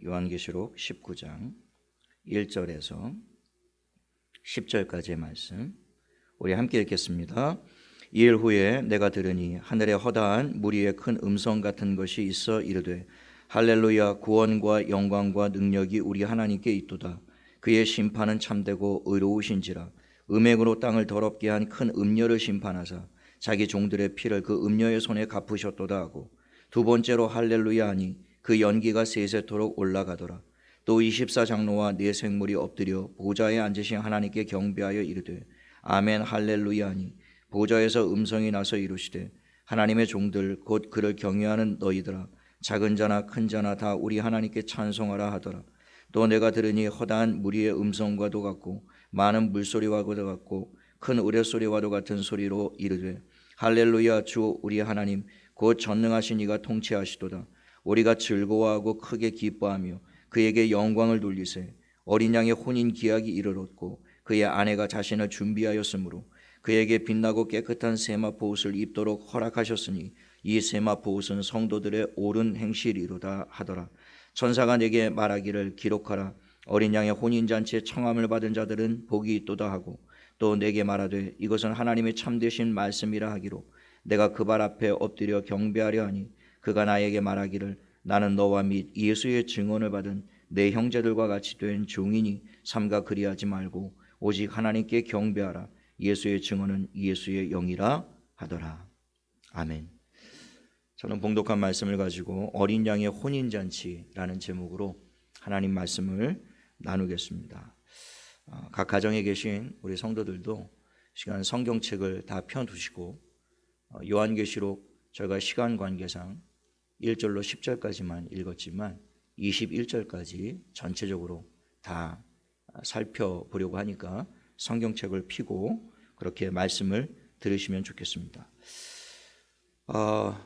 요한계시록 19장 1절에서 10절까지의 말씀 우리 함께 읽겠습니다. 이일 후에 내가 들으니 하늘에 허다한 무리의 큰 음성 같은 것이 있어 이르되 할렐루야, 구원과 영광과 능력이 우리 하나님께 있도다. 그의 심판은 참되고 의로우신지라. 음행으로 땅을 더럽게 한 큰 음녀를 심판하사 자기 종들의 피를 그 음녀의 손에 갚으셨도다 하고, 두 번째로 할렐루야 하니 그 연기가 세세토록 올라가더라. 또 24장로와 네 생물이 엎드려 보좌에 앉으신 하나님께 경배하여 이르되 아멘 할렐루야 하니, 보좌에서 음성이 나서 이르시되 하나님의 종들 곧 그를 경외하는 너희들아, 작은 자나 큰 자나 다 우리 하나님께 찬송하라 하더라. 또 내가 들으니 허다한 무리의 음성과도 같고 많은 물소리와도 같고 큰 우레소리와도 같은 소리로 이르되 할렐루야, 주 우리 하나님 곧 전능하신 이가 통치하시도다. 우리가 즐거워하고 크게 기뻐하며 그에게 영광을 돌리세. 어린 양의 혼인 기약이 이르렀고 그의 아내가 자신을 준비하였으므로 그에게 빛나고 깨끗한 세마포 옷을 입도록 허락하셨으니 이 세마포 옷은 성도들의 옳은 행실이로다 하더라. 천사가 내게 말하기를 기록하라. 어린 양의 혼인잔치에 청함을 받은 자들은 복이 있도다 하고, 또 내게 말하되 이것은 하나님의 참되신 말씀이라 하기로 내가 그 발 앞에 엎드려 경배하려 하니, 그가 나에게 말하기를 나는 너와 및 예수의 증언을 받은 내 형제들과 같이 된 종이니 삼가 그리하지 말고 오직 하나님께 경배하라. 예수의 증언은 예수의 영이라 하더라. 아멘. 저는 봉독한 말씀을 가지고 어린 양의 혼인잔치라는 제목으로 하나님 말씀을 나누겠습니다. 각 가정에 계신 우리 성도들도 시간 성경책을 다 펴두시고 요한계시록 저희가 시간 관계상 1절로 10절까지만 읽었지만 21절까지 전체적으로 다 살펴보려고 하니까 성경책을 펴고 그렇게 말씀을 들으시면 좋겠습니다.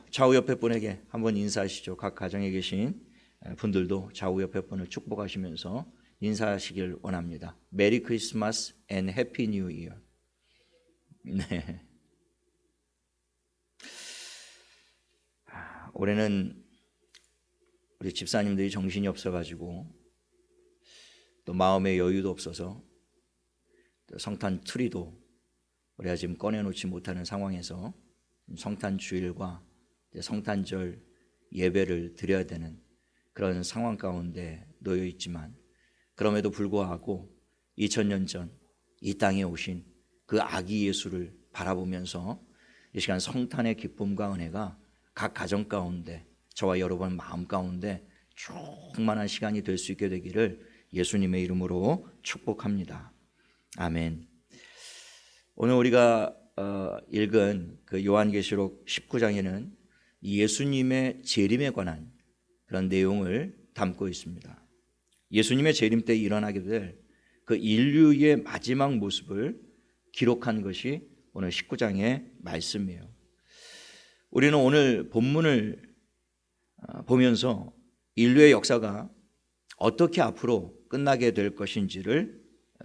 좌우 옆에 분에게 한번 인사하시죠. 각 가정에 계신 분들도 좌우 옆에 분을 축복하시면서 인사하시길 원합니다. 메리 크리스마스 앤 해피 뉴 이어. 네. 올해는 우리 집사님들이 정신이 없어가지고 또 마음의 여유도 없어서 또 성탄 트리도 우리가 지금 꺼내놓지 못하는 상황에서 성탄 주일과 성탄절 예배를 드려야 되는 그런 상황 가운데 놓여 있지만, 그럼에도 불구하고 2000년 전 이 땅에 오신 그 아기 예수를 바라보면서 이 시간 성탄의 기쁨과 은혜가 각 가정 가운데 저와 여러분 마음 가운데 충만한 시간이 될 수 있게 되기를 예수님의 이름으로 축복합니다. 아멘. 오늘 우리가 읽은 그 요한계시록 19장에는 예수님의 재림에 관한 그런 내용을 담고 있습니다. 예수님의 재림 때 일어나게 될 그 인류의 마지막 모습을 기록한 것이 오늘 19장의 말씀이에요. 우리는 오늘 본문을 보면서 인류의 역사가 어떻게 앞으로 끝나게 될 것인지를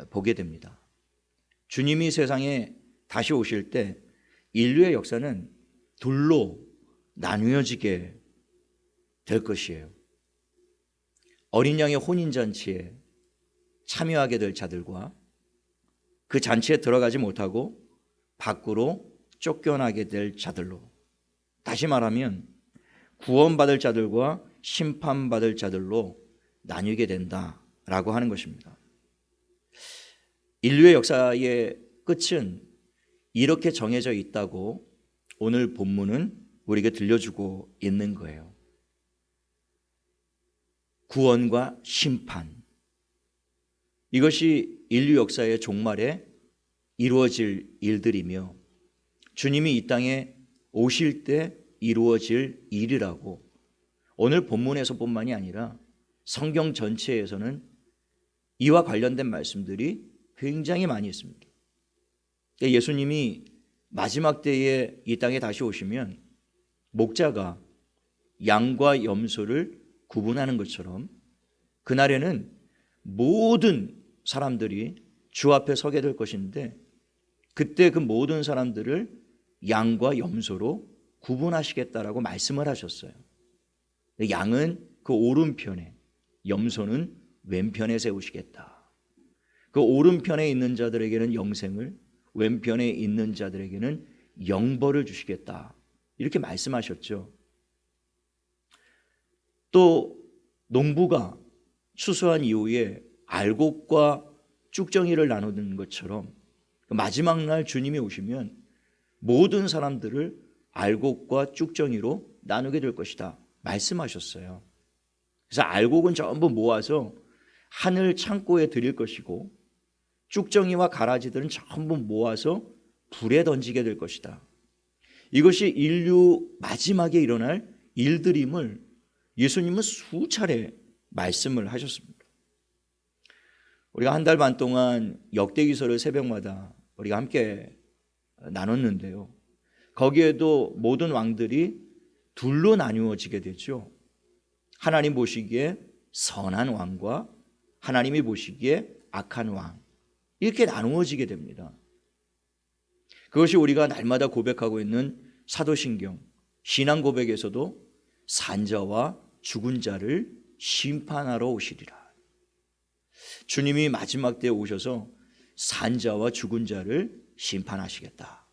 보게 됩니다. 주님이 세상에 다시 오실 때 인류의 역사는 둘로 나뉘어지게 될 것이에요. 어린 양의 혼인잔치에 참여하게 될 자들과 그 잔치에 들어가지 못하고 밖으로 쫓겨나게 될 자들로, 다시 말하면 구원받을 자들과 심판받을 자들로 나뉘게 된다라고 하는 것입니다. 인류의 역사의 끝은 이렇게 정해져 있다고 오늘 본문은 우리에게 들려주고 있는 거예요. 구원과 심판, 이것이 인류 역사의 종말에 이루어질 일들이며 주님이 이 땅에 오실 때 이루어질 일이라고 오늘 본문에서뿐만이 아니라 성경 전체에서는 이와 관련된 말씀들이 굉장히 많이 있습니다. 예수님이 마지막 때에 이 땅에 다시 오시면 목자가 양과 염소를 구분하는 것처럼 그날에는 모든 사람들이 주 앞에 서게 될 것인데, 그때 그 모든 사람들을 양과 염소로 구분하시겠다라고 말씀을 하셨어요. 양은 그 오른편에, 염소는 왼편에 세우시겠다. 그 오른편에 있는 자들에게는 영생을, 왼편에 있는 자들에게는 영벌을 주시겠다. 이렇게 말씀하셨죠. 또 농부가 추수한 이후에 알곡과 쭉정이를 나누는 것처럼 마지막 날 주님이 오시면 모든 사람들을 알곡과 쭉정이로 나누게 될 것이다 말씀하셨어요. 그래서 알곡은 전부 모아서 하늘 창고에 드릴 것이고 쭉정이와 가라지들은 전부 모아서 불에 던지게 될 것이다. 이것이 인류 마지막에 일어날 일들임을 예수님은 수차례 말씀을 하셨습니다. 우리가 한 달 반 동안 역대기서를 새벽마다 우리가 함께 나눴는데요. 거기에도 모든 왕들이 둘로 나누어지게 되죠. 하나님 보시기에 선한 왕과 하나님이 보시기에 악한 왕, 이렇게 나누어지게 됩니다. 그것이 우리가 날마다 고백하고 있는 사도신경 신앙 고백에서도 산자와 죽은 자를 심판하러 오시리라. 주님이 마지막 때에 오셔서 산자와 죽은 자를 심판하시겠다.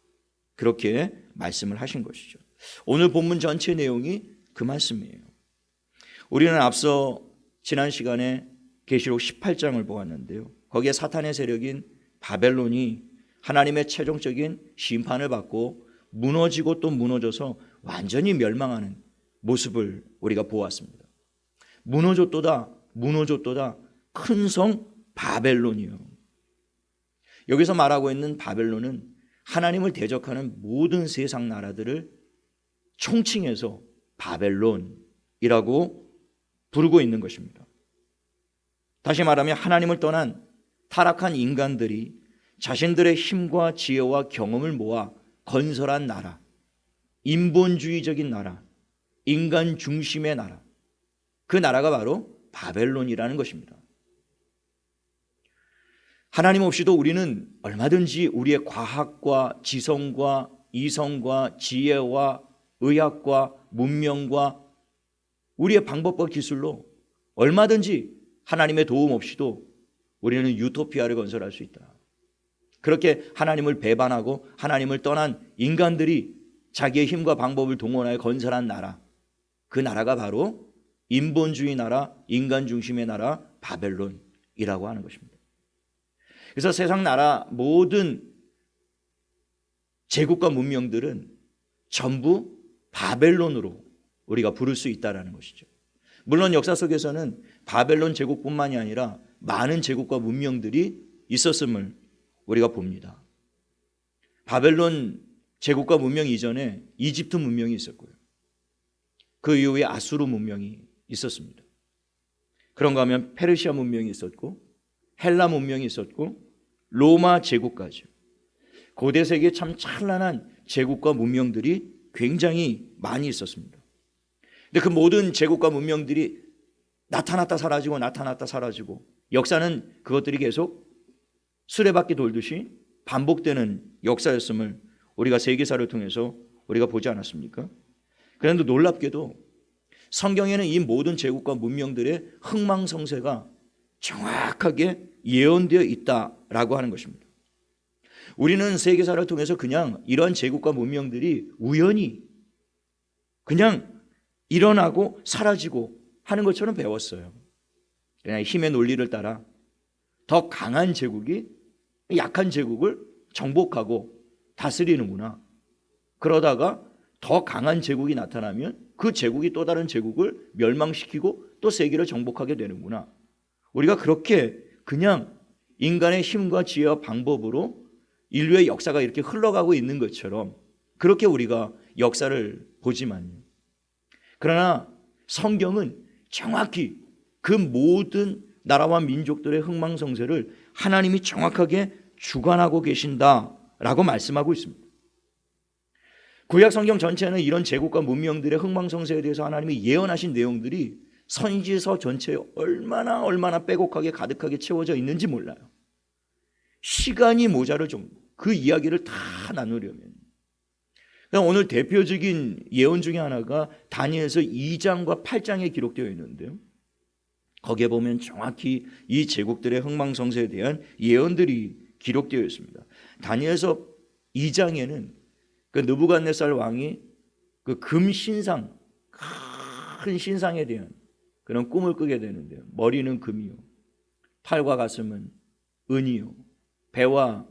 그렇게 말씀을 하신 것이죠. 오늘 본문 전체 내용이 그 말씀이에요. 우리는 앞서 지난 시간에 계시록 18장을 보았는데요. 거기에 사탄의 세력인 바벨론이 하나님의 최종적인 심판을 받고 무너지고 또 무너져서 완전히 멸망하는 모습을 우리가 보았습니다. 무너졌도다 큰 성 바벨론이요. 여기서 말하고 있는 바벨론은 하나님을 대적하는 모든 세상 나라들을 총칭해서 바벨론이라고 부르고 있는 것입니다. 다시 말하면 하나님을 떠난 타락한 인간들이 자신들의 힘과 지혜와 경험을 모아 건설한 나라, 인본주의적인 나라, 인간 중심의 나라, 그 나라가 바로 바벨론이라는 것입니다. 하나님 없이도 우리는 얼마든지 우리의 과학과 지성과 이성과 지혜와 의학과 문명과 우리의 방법과 기술로 얼마든지 하나님의 도움 없이도 우리는 유토피아를 건설할 수 있다. 그렇게 하나님을 배반하고 하나님을 떠난 인간들이 자기의 힘과 방법을 동원하여 건설한 나라, 그 나라가 바로 인본주의 나라, 인간 중심의 나라 바벨론이라고 하는 것입니다. 그래서 세상 나라 모든 제국과 문명들은 전부 바벨론으로 우리가 부를 수 있다는 것이죠. 물론 역사 속에서는 바벨론 제국뿐만이 아니라 많은 제국과 문명들이 있었음을 우리가 봅니다. 바벨론 제국과 문명 이전에 이집트 문명이 있었고요. 그 이후에 아수르 문명이 있었습니다. 그런가 하면 페르시아 문명이 있었고 헬라 문명이 있었고 로마 제국까지 고대 세계에 참 찬란한 제국과 문명들이 굉장히 많이 있었습니다. 근데 그 모든 제국과 문명들이 나타났다 사라지고 나타났다 사라지고 역사는 그것들이 계속 수레바퀴 돌듯이 반복되는 역사였음을 우리가 세계사를 통해서 우리가 보지 않았습니까? 그런데 놀랍게도 성경에는 이 모든 제국과 문명들의 흥망성쇠가 정확하게 예언되어 있다라고 하는 것입니다. 우리는 세계사를 통해서 그냥 이런 제국과 문명들이 우연히 그냥 일어나고 사라지고 하는 것처럼 배웠어요. 그냥 힘의 논리를 따라 더 강한 제국이 약한 제국을 정복하고 다스리는구나. 그러다가 더 강한 제국이 나타나면 그 제국이 또 다른 제국을 멸망시키고 또 세계를 정복하게 되는구나. 우리가 그렇게 그냥 인간의 힘과 지혜와 방법으로 인류의 역사가 이렇게 흘러가고 있는 것처럼 그렇게 우리가 역사를 보지만요. 그러나 성경은 정확히 그 모든 나라와 민족들의 흥망성쇠를 하나님이 정확하게 주관하고 계신다라고 말씀하고 있습니다. 구약 성경 전체는 이런 제국과 문명들의 흥망성쇠에 대해서 하나님이 예언하신 내용들이 선지서 전체에 얼마나 빼곡하게 가득하게 채워져 있는지 몰라요. 시간이 모자랄 정도 그 이야기를 다 나누려면. 오늘 대표적인 예언 중에 하나가 다니엘서 2장과 8장에 기록되어 있는데요. 거기에 보면 정확히 이 제국들의 흥망성쇠에 대한 예언들이 기록되어 있습니다. 다니엘서 2장에는 그 느부갓네살 왕이 그 금신상, 큰 신상에 대한 그런 꿈을 꾸게 되는데요. 머리는 금이요, 팔과 가슴은 은이요, 배와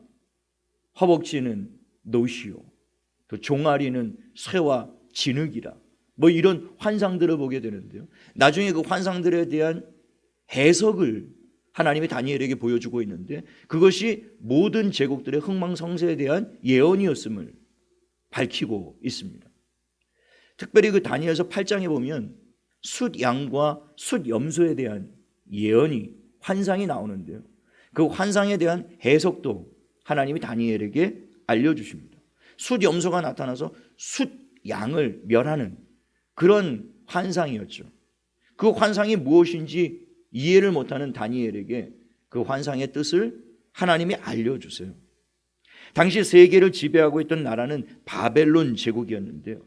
허벅지는 노시요, 또 종아리는 쇠와 진흙이라, 뭐 이런 환상들을 보게 되는데요. 나중에 그 환상들에 대한 해석을 하나님이 다니엘에게 보여주고 있는데, 그것이 모든 제국들의 흥망성쇠에 대한 예언이었음을 밝히고 있습니다. 특별히 그 다니엘서 8장에 보면 숫양과 숫염소에 대한 예언이, 환상이 나오는데요. 그 환상에 대한 해석도 하나님이 다니엘에게 알려주십니다. 숫염소가 나타나서 숫양을 멸하는 그런 환상이었죠. 그 환상이 무엇인지 이해를 못하는 다니엘에게 그 환상의 뜻을 하나님이 알려주세요. 당시 세계를 지배하고 있던 나라는 바벨론 제국이었는데요.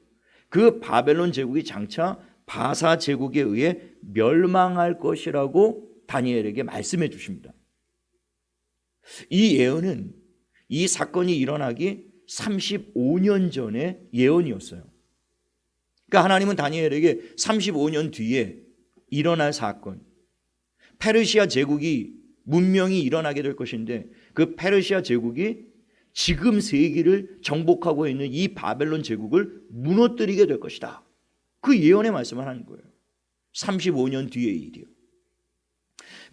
그 바벨론 제국이 장차 바사 제국에 의해 멸망할 것이라고 다니엘에게 말씀해 주십니다. 이 예언은 이 사건이 일어나기 35년 전의 예언이었어요. 그러니까 하나님은 다니엘에게 35년 뒤에 일어날 사건, 페르시아 제국이 문명이 일어나게 될 것인데, 그 페르시아 제국이 지금 세계를 정복하고 있는 이 바벨론 제국을 무너뜨리게 될 것이다. 그 예언의 말씀을 하는 거예요. 35년 뒤의 일이요.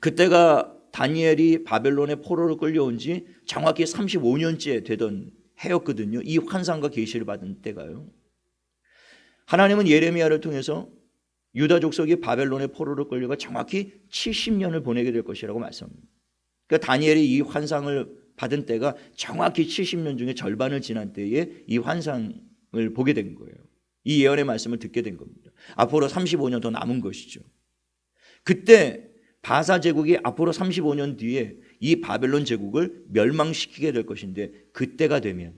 그때가 다니엘이 바벨론의 포로로 끌려온 지 정확히 35년째 되던 해였거든요. 이 환상과 계시를 받은 때가요. 하나님은 예레미야를 통해서 유다 족속이 바벨론의 포로로 끌려가 정확히 70년을 보내게 될 것이라고 말씀합니다. 그러니까 다니엘이 이 환상을 받은 때가 정확히 70년 중에 절반을 지난 때에 이 환상을 보게 된 거예요. 이 예언의 말씀을 듣게 된 겁니다. 앞으로 35년 더 남은 것이죠. 그때 바사 제국이 앞으로 35년 뒤에 이 바벨론 제국을 멸망시키게 될 것인데, 그때가 되면,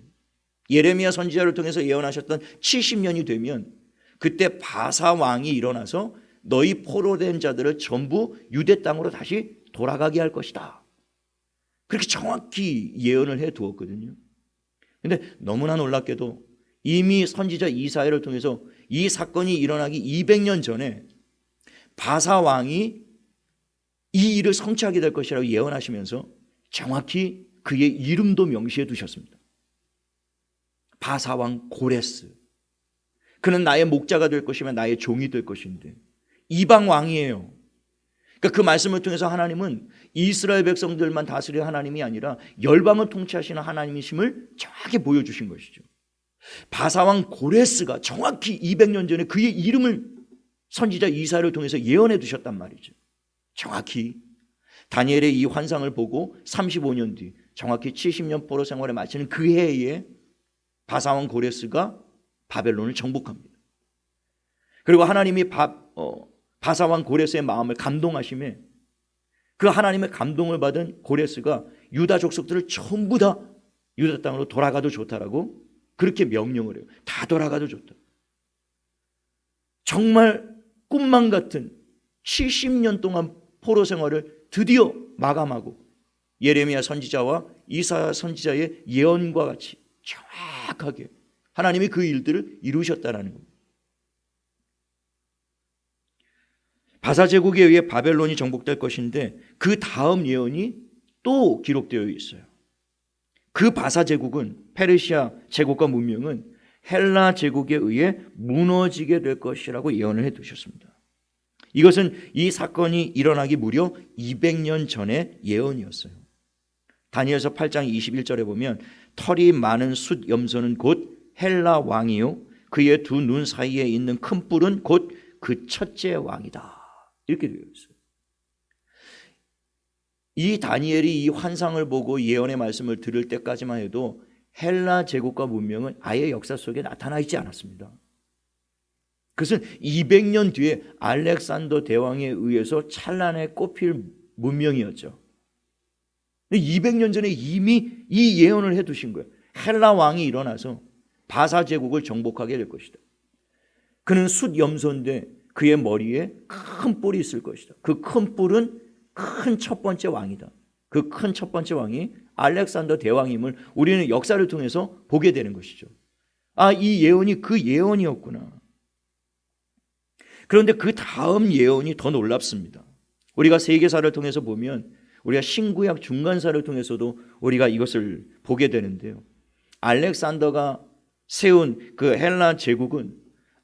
예레미야 선지자를 통해서 예언하셨던 70년이 되면, 그때 바사 왕이 일어나서 너희 포로된 자들을 전부 유대 땅으로 다시 돌아가게 할 것이다. 그렇게 정확히 예언을 해 두었거든요. 그런데 너무나 놀랍게도 이미 선지자 이사야를 통해서 이 사건이 일어나기 200년 전에 바사 왕이 이 일을 성취하게 될 것이라고 예언하시면서 정확히 그의 이름도 명시해 두셨습니다. 바사 왕 고레스. 그는 나의 목자가 될 것이며 나의 종이 될 것인데, 이방 왕이에요. 그러니까 그 말씀을 통해서 하나님은 이스라엘 백성들만 다스릴 하나님이 아니라 열방을 통치하시는 하나님이심을 정확히 보여주신 것이죠. 바사왕 고레스가 정확히 200년 전에 그의 이름을 선지자 이사야를 통해서 예언해 두셨단 말이죠. 정확히 다니엘의 이 환상을 보고 35년 뒤, 정확히 70년 포로 생활에 마치는 그 해에 바사왕 고레스가 바벨론을 정복합니다. 그리고 하나님이 바사왕 고레스의 마음을 감동하심에, 그 하나님의 감동을 받은 고레스가 유다 족속들을 전부 다 유다 땅으로 돌아가도 좋다라고 그렇게 명령을 해요. 다 돌아가도 좋다. 정말 꿈만 같은 70년 동안 포로 생활을 드디어 마감하고 예레미야 선지자와 이사야 선지자의 예언과 같이 정확하게 하나님이 그 일들을 이루셨다라는 겁니다. 바사 제국에 의해 바벨론이 정복될 것인데, 그 다음 예언이 또 기록되어 있어요. 그 바사 제국은, 페르시아 제국과 문명은 헬라 제국에 의해 무너지게 될 것이라고 예언을 해 두셨습니다. 이것은 이 사건이 일어나기 무려 200년 전의 예언이었어요. 다니엘서 8장 21절에 보면 털이 많은 숫 염소는 곧 헬라 왕이요 그의 두 눈 사이에 있는 큰 뿔은 곧 그 첫째 왕이다. 이렇게 되어 있어요. 이 다니엘이 이 환상을 보고 예언의 말씀을 들을 때까지만 해도 헬라 제국과 문명은 아예 역사 속에 나타나 있지 않았습니다. 그것은 200년 뒤에 알렉산더 대왕에 의해서 찬란하게 꽃필 문명이었죠. 200년 전에 이미 이 예언을 해 두신 거예요. 헬라 왕이 일어나서 바사 제국을 정복하게 될 것이다. 그는 숫 염소인데 그의 머리에 큰 뿔이 있을 것이다. 그 큰 뿔은 큰 첫 번째 왕이다. 그 큰 첫 번째 왕이 알렉산더 대왕임을 우리는 역사를 통해서 보게 되는 것이죠. 아, 이 예언이 그 예언이었구나. 그런데 그 다음 예언이 더 놀랍습니다. 우리가 세계사를 통해서 보면, 우리가 신구약 중간사를 통해서도 우리가 이것을 보게 되는데요. 알렉산더가 세운 그 헬라 제국은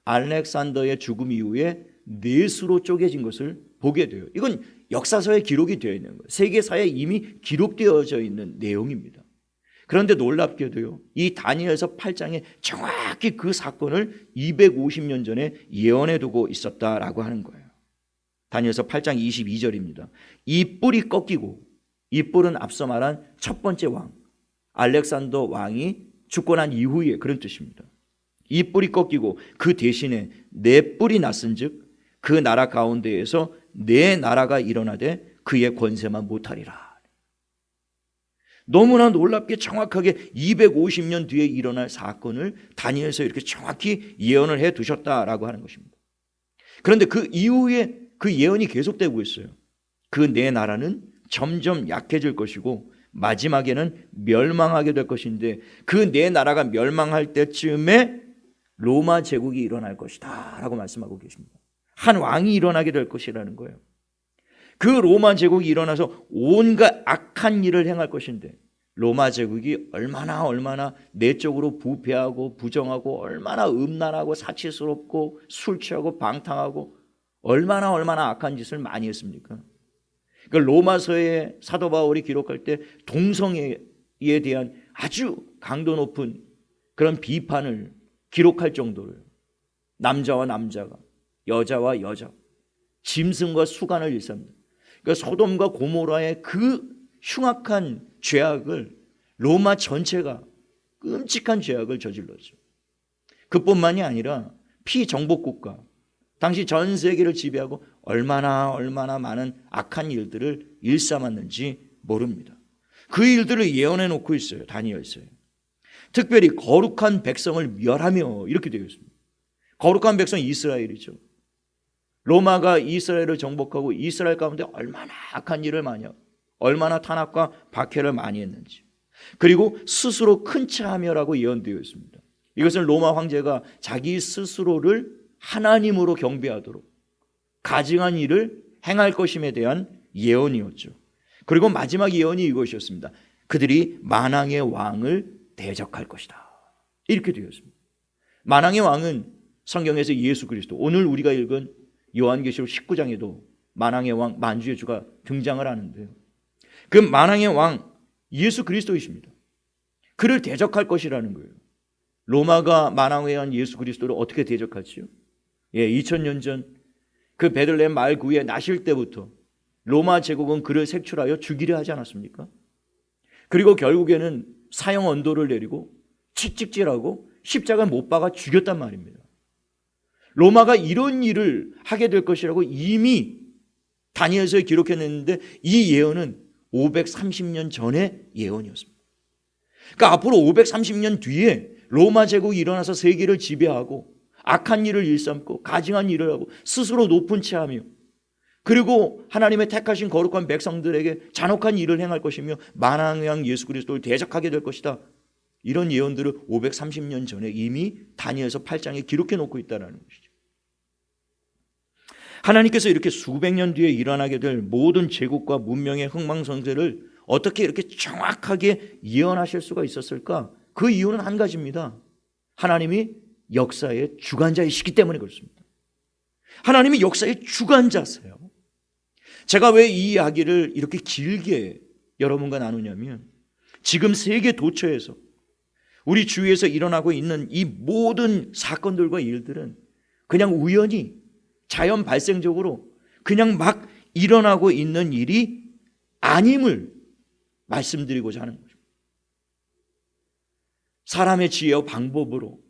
알렉산더의 죽음 이후에 넷으로 쪼개진 것을 보게 돼요. 이건 역사서에 기록이 되어 있는 거예요. 세계사에 이미 기록되어져 있는 내용입니다. 그런데 놀랍게도요, 이 다니엘서 8장에 정확히 그 사건을 250년 전에 예언해 두고 있었다라고 하는 거예요. 다니엘서 8장 22절입니다. 이 뿔이 꺾이고, 이 뿔은 앞서 말한 첫 번째 왕 알렉산더 왕이 죽고 난 이후에 그런 뜻입니다. 이 뿔이 꺾이고 그 대신에 네 뿔이 났은즉 그 나라 가운데에서 네 나라가 일어나되 그의 권세만 못하리라. 너무나 놀랍게 정확하게 250년 뒤에 일어날 사건을 다니엘서 이렇게 정확히 예언을 해 두셨다라고 하는 것입니다. 그런데 그 이후에 그 예언이 계속되고 있어요. 그 네 나라는 점점 약해질 것이고 마지막에는 멸망하게 될 것인데, 그 네 나라가 멸망할 때쯤에 로마 제국이 일어날 것이다 라고 말씀하고 계십니다. 한 왕이 일어나게 될 것이라는 거예요. 그 로마 제국이 일어나서 온갖 악한 일을 행할 것인데, 로마 제국이 얼마나 내적으로 부패하고 부정하고 얼마나 음란하고 사치스럽고 술 취하고 방탕하고 얼마나 악한 짓을 많이 했습니까? 그 로마서의 사도 바울이 기록할 때 동성애에 대한 아주 강도 높은 그런 비판을 기록할 정도로 남자와 남자가, 여자와 여자, 짐승과 수간을 일삼는, 그러니까 소돔과 고모라의 그 흉악한 죄악을 로마 전체가 끔찍한 죄악을 저질렀죠. 그뿐만이 아니라 피정복국가, 당시 전 세계를 지배하고 얼마나 많은 악한 일들을 일삼았는지 모릅니다. 그 일들을 예언해 놓고 있어요. 다니엘서에. 특별히 거룩한 백성을 멸하며 이렇게 되어 있습니다. 거룩한 백성이 이스라엘이죠. 로마가 이스라엘을 정복하고 이스라엘 가운데 얼마나 악한 일을 많이 하고 얼마나 탄압과 박해를 많이 했는지, 그리고 스스로 큰 차하며라고 예언되어 있습니다. 이것은 로마 황제가 자기 스스로를 하나님으로 경배하도록 가증한 일을 행할 것임에 대한 예언이었죠. 그리고 마지막 예언이 이것이었습니다. 그들이 만왕의 왕을 대적할 것이다. 이렇게 되었습니다. 만왕의 왕은 성경에서 예수 그리스도, 오늘 우리가 읽은 요한계시록 19장에도 만왕의 왕, 만주의 주가 등장을 하는데요. 그 만왕의 왕 예수 그리스도이십니다. 그를 대적할 것이라는 거예요. 로마가 만왕의 왕 예수 그리스도를 어떻게 대적할지요? 2000년 전 그 베들레헴 마을 구에 나실 때부터 로마 제국은 그를 색출하여 죽이려 하지 않았습니까? 그리고 결국에는 사형 언도를 내리고 채찍질하고 십자가 못 박아 죽였단 말입니다. 로마가 이런 일을 하게 될 것이라고 이미 다니엘서에 기록해냈는데, 이 예언은 530년 전의 예언이었습니다. 그러니까 앞으로 530년 뒤에 로마 제국이 일어나서 세계를 지배하고 악한 일을 일삼고 가증한 일을 하고 스스로 높은 채하며, 그리고 하나님의 택하신 거룩한 백성들에게 잔혹한 일을 행할 것이며 만왕의 왕 예수 그리스도를 대적하게 될 것이다. 이런 예언들을 530년 전에 이미 다니엘서 8장에 기록해 놓고 있다는 것이죠. 하나님께서 이렇게 수백 년 뒤에 일어나게 될 모든 제국과 문명의 흥망성쇠를 어떻게 이렇게 정확하게 예언하실 수가 있었을까? 그 이유는 한 가지입니다. 하나님이 역사의 주관자이시기 때문에 그렇습니다. 하나님이 역사의 주관자세요. 제가 왜 이 이야기를 이렇게 길게 여러분과 나누냐면, 지금 세계 도처에서 우리 주위에서 일어나고 있는 이 모든 사건들과 일들은 그냥 우연히 자연 발생적으로 그냥 막 일어나고 있는 일이 아님을 말씀드리고자 하는 거죠. 사람의 지혜와 방법으로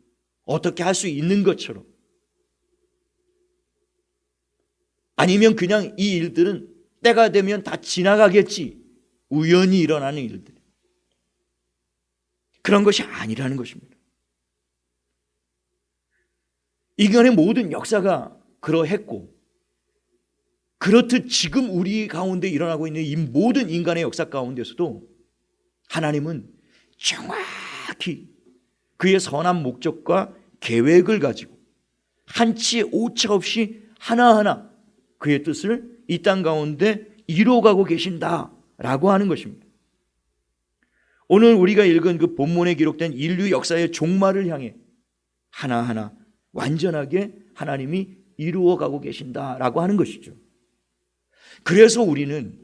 어떻게 할 수 있는 것처럼, 아니면 그냥 이 일들은 때가 되면 다 지나가겠지, 우연히 일어나는 일들, 그런 것이 아니라는 것입니다. 인간의 모든 역사가 그러했고, 그렇듯 지금 우리 가운데 일어나고 있는 이 모든 인간의 역사 가운데서도 하나님은 정확히 그의 선한 목적과 계획을 가지고 한치의 오차 없이 하나하나 그의 뜻을 이 땅 가운데 이루어가고 계신다라고 하는 것입니다. 오늘 우리가 읽은 그 본문에 기록된 인류 역사의 종말을 향해 하나하나 완전하게 하나님이 이루어가고 계신다라고 하는 것이죠. 그래서 우리는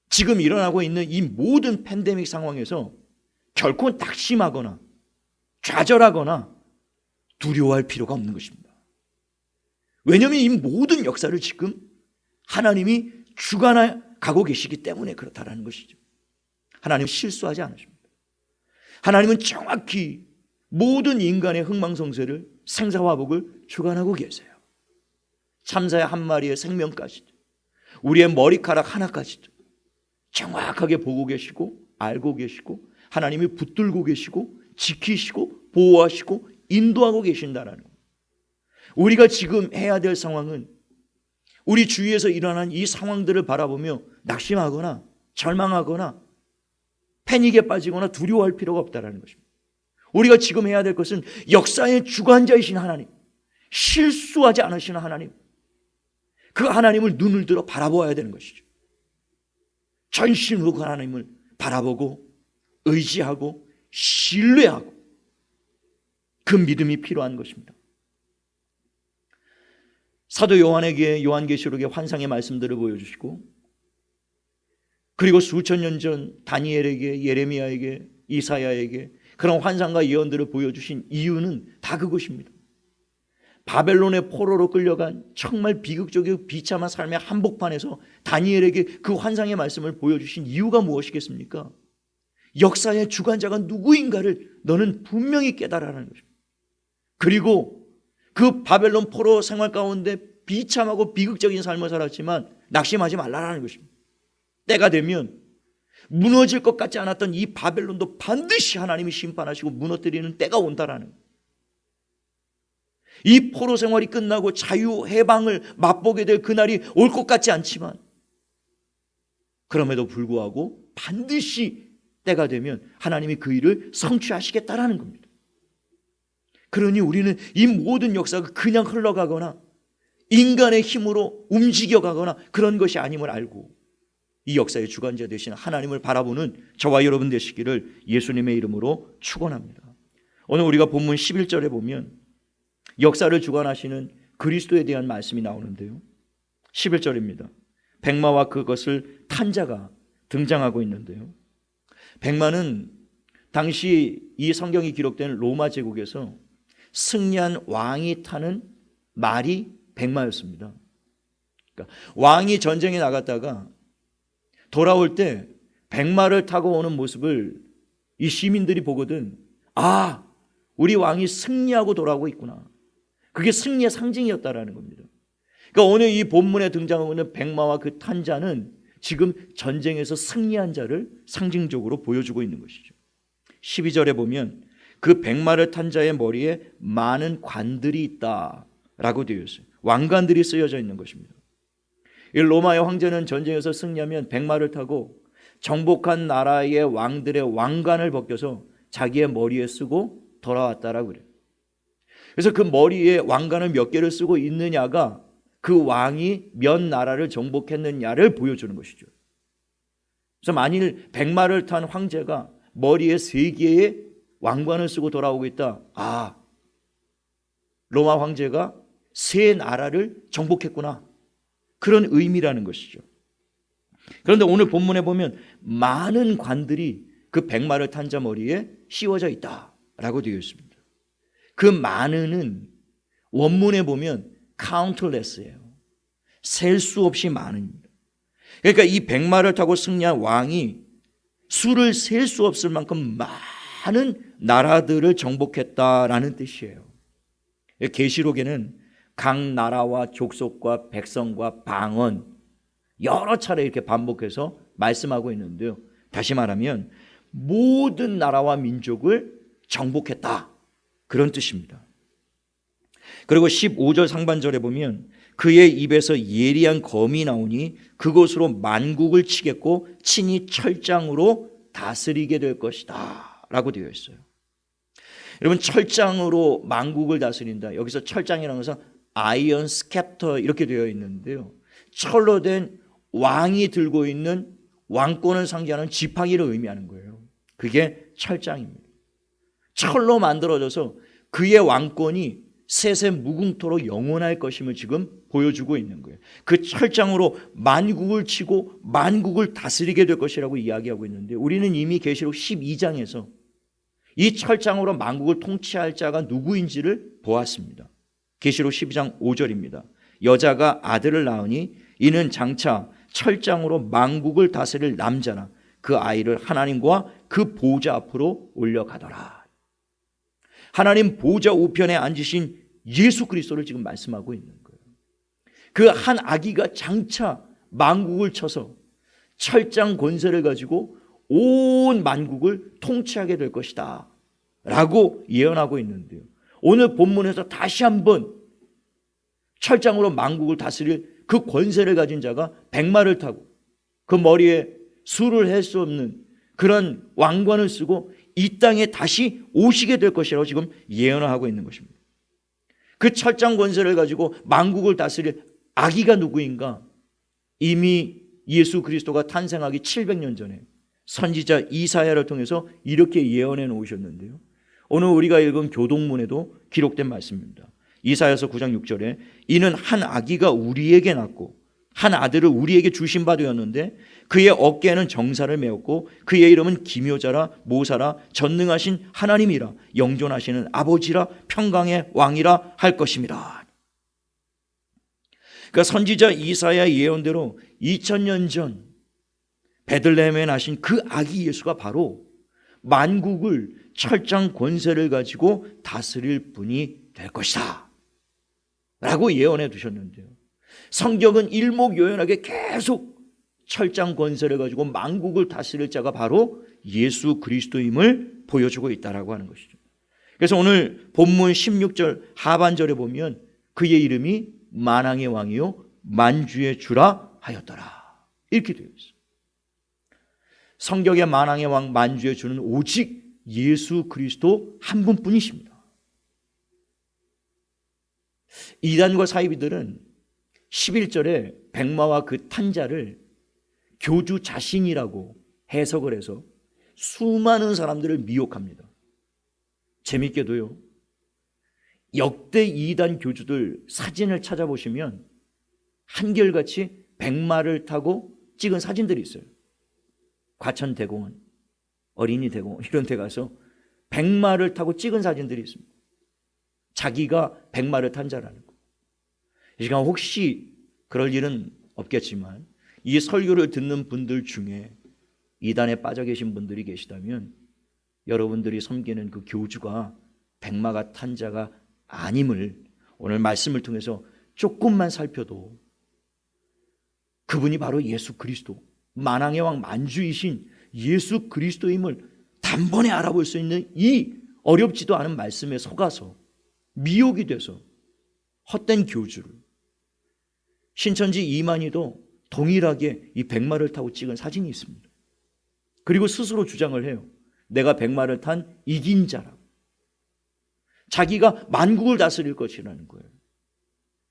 지금 일어나고 있는 이 모든 팬데믹 상황에서 결코 낙심하거나 좌절하거나 두려워할 필요가 없는 것입니다. 왜냐하면 이 모든 역사를 지금 하나님이 주관하고 계시기 때문에 그렇다라는 것이죠. 하나님은 실수하지 않으십니다. 하나님은 정확히 모든 인간의 흥망성쇠를 생사화복을 주관하고 계세요. 참사의 한 마리의 생명까지도, 우리의 머리카락 하나까지도 정확하게 보고 계시고 알고 계시고 하나님이 붙들고 계시고 지키시고 보호하시고 인도하고 계신다라는 거예요. 우리가 지금 해야 될 상황은 우리 주위에서 일어난 이 상황들을 바라보며 낙심하거나 절망하거나 패닉에 빠지거나 두려워할 필요가 없다는 것입니다. 우리가 지금 해야 될 것은 역사의 주관자이신 하나님, 실수하지 않으시는 하나님, 그 하나님을 눈을 들어 바라보아야 되는 것이죠. 전심으로 그 하나님을 바라보고 의지하고 신뢰하고 그 믿음이 필요한 것입니다. 사도 요한에게 요한계시록의 환상의 말씀들을 보여주시고, 그리고 수천 년 전 다니엘에게, 예레미야에게, 이사야에게 그런 환상과 예언들을 보여주신 이유는 다 그것입니다. 바벨론의 포로로 끌려간 정말 비극적이고 비참한 삶의 한복판에서 다니엘에게 그 환상의 말씀을 보여주신 이유가 무엇이겠습니까? 역사의 주관자가 누구인가를 너는 분명히 깨달아라는 것입니다. 그리고 그 바벨론 포로 생활 가운데 비참하고 비극적인 삶을 살았지만 낙심하지 말라는 것입니다. 때가 되면 무너질 것 같지 않았던 이 바벨론도 반드시 하나님이 심판하시고 무너뜨리는 때가 온다라는 거예요. 이 포로 생활이 끝나고 자유 해방을 맛보게 될 그날이 올 것 같지 않지만 그럼에도 불구하고 반드시 때가 되면 하나님이 그 일을 성취하시겠다라는 겁니다. 그러니 우리는 이 모든 역사가 그냥 흘러가거나 인간의 힘으로 움직여가거나 그런 것이 아님을 알고 이 역사의 주관자 되시는 하나님을 바라보는 저와 여러분 되시기를 예수님의 이름으로 축원합니다. 오늘 우리가 본문 11절에 보면 역사를 주관하시는 그리스도에 대한 말씀이 나오는데요, 11절입니다. 백마와 그것을 탄 자가 등장하고 있는데요, 백마는 당시 이 성경이 기록된 로마 제국에서 승리한 왕이 타는 말이 백마였습니다. 그러니까 왕이 전쟁에 나갔다가 돌아올 때 백마를 타고 오는 모습을 이 시민들이 보거든, 아, 우리 왕이 승리하고 돌아오고 있구나. 그게 승리의 상징이었다라는 겁니다. 그러니까 오늘 이 본문에 등장하고 있는 백마와 그 탄 자는 지금 전쟁에서 승리한 자를 상징적으로 보여주고 있는 것이죠. 12절에 보면 그 백마를 탄 자의 머리에 많은 관들이 있다라고 되어 있어요. 왕관들이 쓰여져 있는 것입니다. 이 로마의 황제는 전쟁에서 승리하면 백마를 타고 정복한 나라의 왕들의 왕관을 벗겨서 자기의 머리에 쓰고 돌아왔다라고 그래요. 그래서 그 머리에 왕관을 몇 개를 쓰고 있느냐가 그 왕이 몇 나라를 정복했느냐를 보여주는 것이죠. 그래서 만일 백마를 탄 황제가 머리에 3개의 왕관을 쓰고 돌아오고 있다, 아, 로마 황제가 3나라를 정복했구나, 그런 의미라는 것이죠. 그런데 오늘 본문에 보면 많은 관들이 그 백마를 탄 자 머리에 씌워져 있다라고 되어 있습니다. 그 많은은 원문에 보면 countless예요. 셀 수 없이 많습니다. 그러니까 이 백마를 타고 승리한 왕이 수를 셀 수 없을 만큼 많은 나라들을 정복했다라는 뜻이에요. 계시록에는 각 나라와 족속과 백성과 방언 여러 차례 이렇게 반복해서 말씀하고 있는데요, 다시 말하면 모든 나라와 민족을 정복했다, 그런 뜻입니다. 그리고 15절 상반절에 보면 그의 입에서 예리한 검이 나오니 그곳으로 만국을 치겠고 친히 철장으로 다스리게 될 것이다 라고 되어 있어요. 여러분, 철장으로 만국을 다스린다. 여기서 철장이라는 것은 아이언 스캡터 이렇게 되어 있는데요, 철로 된 왕이 들고 있는 왕권을 상징하는 지팡이를 의미하는 거예요. 그게 철장입니다. 철로 만들어져서 그의 왕권이 세세 무궁토록 영원할 것임을 지금 보여주고 있는 거예요. 그 철장으로 만국을 치고 만국을 다스리게 될 것이라고 이야기하고 있는데, 우리는 이미 계시록 12장에서 이 철장으로 만국을 통치할 자가 누구인지를 보았습니다. 계시록 12장 5절입니다. 여자가 아들을 낳으니 이는 장차 철장으로 만국을 다스릴 남자라. 그 아이를 하나님과 그 보좌 앞으로 올려가더라. 하나님 보좌 우편에 앉으신 예수 그리스도를 지금 말씀하고 있는 거예요. 그 한 아기가 장차 만국을 쳐서 철장 권세를 가지고 온 만국을 통치하게 될 것이다 라고 예언하고 있는데요, 오늘 본문에서 다시 한번 철장으로 만국을 다스릴 그 권세를 가진 자가 백마를 타고 그 머리에 수를 할 수 없는 그런 왕관을 쓰고 이 땅에 다시 오시게 될 것이라고 지금 예언을 하고 있는 것입니다. 그 철장 권세를 가지고 만국을 다스릴 아기가 누구인가? 이미 예수 그리스도가 탄생하기 700년 전에 선지자 이사야를 통해서 이렇게 예언해 놓으셨는데요, 오늘 우리가 읽은 교동문에도 기록된 말씀입니다. 이사야서 9장 6절에 이는 한 아기가 우리에게 낳고 한 아들을 우리에게 주신 바 되었는데 그의 어깨에는 정사를 메었고 그의 이름은 기묘자라 모사라 전능하신 하나님이라 영존하시는 아버지라 평강의 왕이라 할 것입니다. 그러니까 선지자 이사야 예언대로 2000년 전 베들레헴에 나신 그 아기 예수가 바로 만국을 철장 권세를 가지고 다스릴 분이 될 것이다 라고 예언해 두셨는데요, 성경은 일목요연하게 계속 철장 권세를 가지고 만국을 다스릴 자가 바로 예수 그리스도임을 보여주고 있다라고 하는 것이죠. 그래서 오늘 본문 16절 하반절에 보면 그의 이름이 만왕의 왕이요 만주의 주라 하였더라 이렇게 되어 있어요. 성경의 만왕의 왕 만주의 주는 오직 예수 그리스도 한 분뿐이십니다. 이단과 사이비들은 11절에 백마와 그 탄자를 교주 자신이라고 해석을 해서 수많은 사람들을 미혹합니다. 재밌게도요, 역대 이단 교주들 사진을 찾아보시면 한결같이 백마를 타고 찍은 사진들이 있어요. 과천대공원, 어린이대공원 이런 데 가서 백마를 타고 찍은 사진들이 있습니다. 자기가 백마를 탄 자라는 거. 이 시간 혹시 그럴 일은 없겠지만 이 설교를 듣는 분들 중에 이단에 빠져 계신 분들이 계시다면 여러분들이 섬기는 그 교주가 백마가 탄 자가 아님을 오늘 말씀을 통해서 조금만 살펴도 그분이 바로 예수 그리스도, 만왕의 왕 만주이신 예수 그리스도임을 단번에 알아볼 수 있는 이 어렵지도 않은 말씀에 속아서 미혹이 돼서 헛된 교주를, 신천지 이만희도 동일하게 이 백마를 타고 찍은 사진이 있습니다. 그리고 스스로 주장을 해요. 내가 백마를 탄 이긴 자라고. 자기가 만국을 다스릴 것이라는 거예요.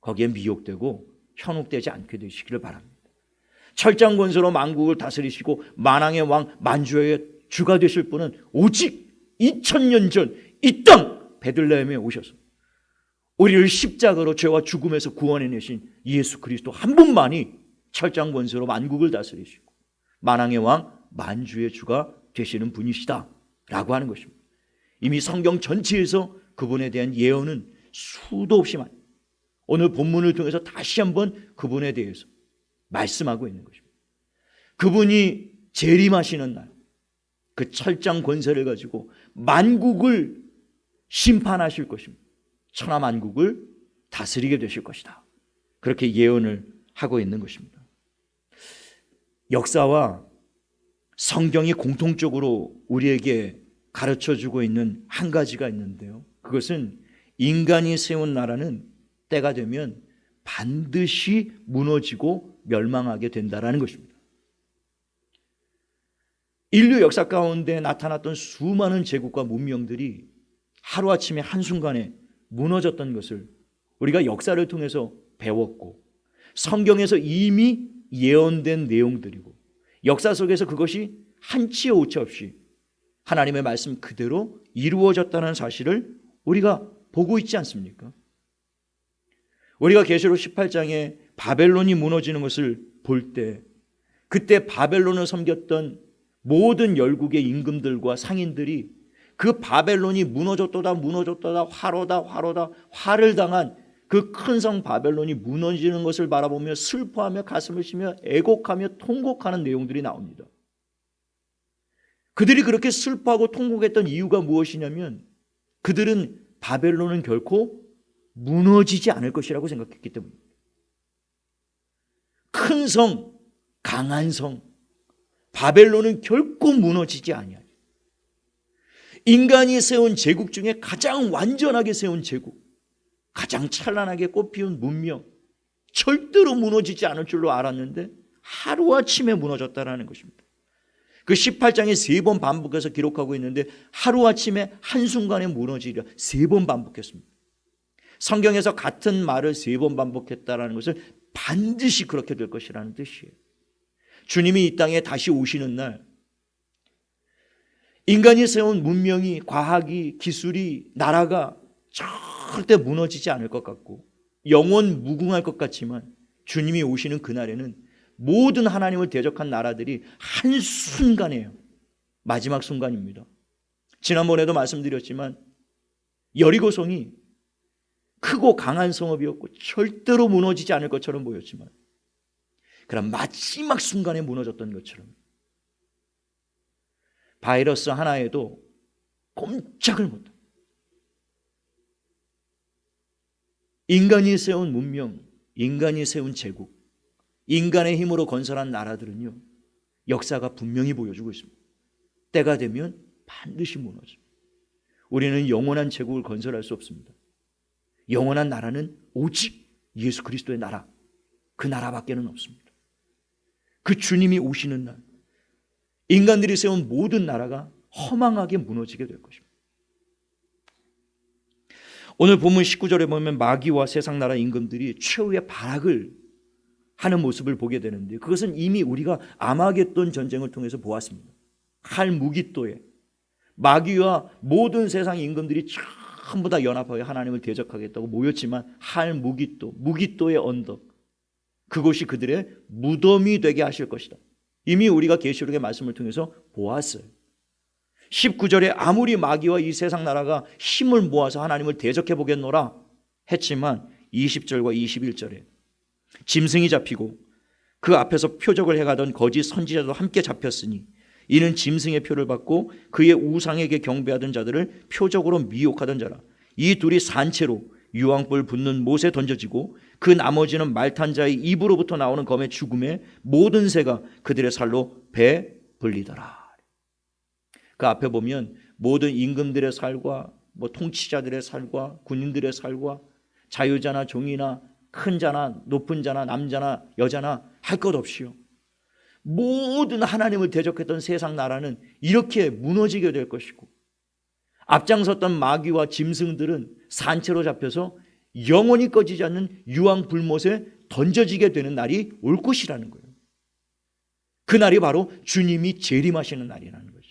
거기에 미혹되고 현혹되지 않게 되시기를 바랍니다. 철장 권세로 만국을 다스리시고 만왕의 왕 만주의 주가 되실 분은 오직 2000년 전 이 땅 베들레헴에 오셔서 우리를 십자가로 죄와 죽음에서 구원해내신 예수 그리스도 한 분만이 철장 권세로 만국을 다스리시고 만왕의 왕 만주의 주가 되시는 분이시다 라고 하는 것입니다. 이미 성경 전체에서 그분에 대한 예언은 수도 없이 많이, 오늘 본문을 통해서 다시 한번 그분에 대해서 말씀하고 있는 것입니다. 그분이 재림하시는 날, 그 철장 권세를 가지고 만국을 심판하실 것입니다. 천하만국을 다스리게 되실 것이다. 그렇게 예언을 하고 있는 것입니다. 역사와 성경이 공통적으로 우리에게 가르쳐주고 있는 한 가지가 있는데요, 그것은 인간이 세운 나라는 때가 되면 반드시 무너지고 멸망하게 된다라는 것입니다. 인류 역사 가운데 나타났던 수많은 제국과 문명들이 하루아침에 한순간에 무너졌던 것을 우리가 역사를 통해서 배웠고, 성경에서 이미 예언된 내용들이고, 역사 속에서 그것이 한치의 오차 없이 하나님의 말씀 그대로 이루어졌다는 사실을 우리가 보고 있지 않습니까? 우리가 계시록 18장에 바벨론이 무너지는 것을 볼 때, 그때 바벨론을 섬겼던 모든 열국의 임금들과 상인들이 그 바벨론이 무너졌도다 화로다 화를 당한 그 큰 성 바벨론이 무너지는 것을 바라보며 슬퍼하며 가슴을 치며 애곡하며 통곡하는 내용들이 나옵니다. 그들이 그렇게 슬퍼하고 통곡했던 이유가 무엇이냐면, 그들은 바벨론은 결코 무너지지 않을 것이라고 생각했기 때문입니다. 큰 성, 강한 성, 바벨론은 결코 무너지지 아니하리. 인간이 세운 제국 중에 가장 완전하게 세운 제국, 가장 찬란하게 꽃피운 문명, 절대로 무너지지 않을 줄로 알았는데 하루아침에 무너졌다라는 것입니다. 그 18장에 3번 반복해서 기록하고 있는데 하루아침에 한순간에 무너지리라 3번 반복했습니다. 성경에서 같은 말을 3번 반복했다라는 것을 반드시 그렇게 될 것이라는 뜻이에요. 주님이 이 땅에 다시 오시는 날, 인간이 세운 문명이, 과학이, 기술이, 나라가 절대 무너지지 않을 것 같고 영원 무궁할 것 같지만, 주님이 오시는 그날에는 모든 하나님을 대적한 나라들이 한순간에요. 마지막 순간입니다. 지난번에도 말씀드렸지만 여리고성이 크고 강한 성읍이었고 절대로 무너지지 않을 것처럼 보였지만, 그런 마지막 순간에 무너졌던 것처럼 바이러스 하나에도 꼼짝을 못합니다. 인간이 세운 문명, 인간이 세운 제국, 인간의 힘으로 건설한 나라들은요, 역사가 분명히 보여주고 있습니다. 때가 되면 반드시 무너집니다. 우리는 영원한 제국을 건설할 수 없습니다. 영원한 나라는 오직 예수 그리스도의 나라, 그 나라밖에는 없습니다. 그 주님이 오시는 날, 인간들이 세운 모든 나라가 허망하게 무너지게 될 것입니다. 오늘 본문 19절에 보면 마귀와 세상 나라 임금들이 최후의 발악을 하는 모습을 보게 되는데, 그것은 이미 우리가 아마겟돈 전쟁을 통해서 보았습니다. 칼무깃도에 마귀와 모든 세상 임금들이 전부 다 연합하여 하나님을 대적하겠다고 모였지만, 할무깃도, 무깃도의 언덕, 그곳이 그들의 무덤이 되게 하실 것이다. 이미 우리가 계시록의 말씀을 통해서 보았어요. 19절에 아무리 마귀와 이 세상 나라가 힘을 모아서 하나님을 대적해 보겠노라 했지만, 20절과 21절에 짐승이 잡히고 그 앞에서 표적을 해가던 거짓 선지자도 함께 잡혔으니 이는 짐승의 표를 받고 그의 우상에게 경배하던 자들을 표적으로 미혹하던 자라. 이 둘이 산채로 유황불 붙는 못에 던져지고 그 나머지는 말탄 자의 입으로부터 나오는 검의 죽음에 모든 새가 그들의 살로 배불리더라. 그 앞에 보면 모든 임금들의 살과 통치자들의 살과 군인들의 살과 자유자나 종이나 큰 자나 높은 자나 남자나 여자나 할 것 없이요, 모든 하나님을 대적했던 세상 나라는 이렇게 무너지게 될 것이고, 앞장섰던 마귀와 짐승들은 산채로 잡혀서 영원히 꺼지지 않는 유황 불못에 던져지게 되는 날이 올 것이라는 거예요. 그 날이 바로 주님이 재림하시는 날이라는 거죠.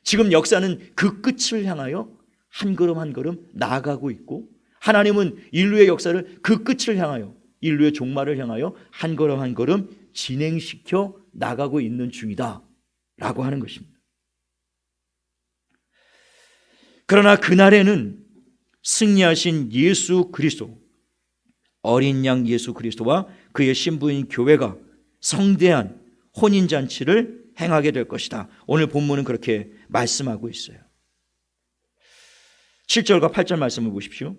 지금 역사는 그 끝을 향하여 한 걸음 한 걸음 나아가고 있고, 하나님은 인류의 역사를 그 끝을 향하여, 인류의 종말을 향하여 한 걸음 한 걸음 진행시켜 나가고 있는 중이다 라고 하는 것입니다. 그러나 그날에는 승리하신 예수 그리스도, 어린 양 예수 그리스도와 그의 신부인 교회가 성대한 혼인잔치를 행하게 될 것이다. 오늘 본문은 그렇게 말씀하고 있어요. 7절과 8절 말씀을 보십시오.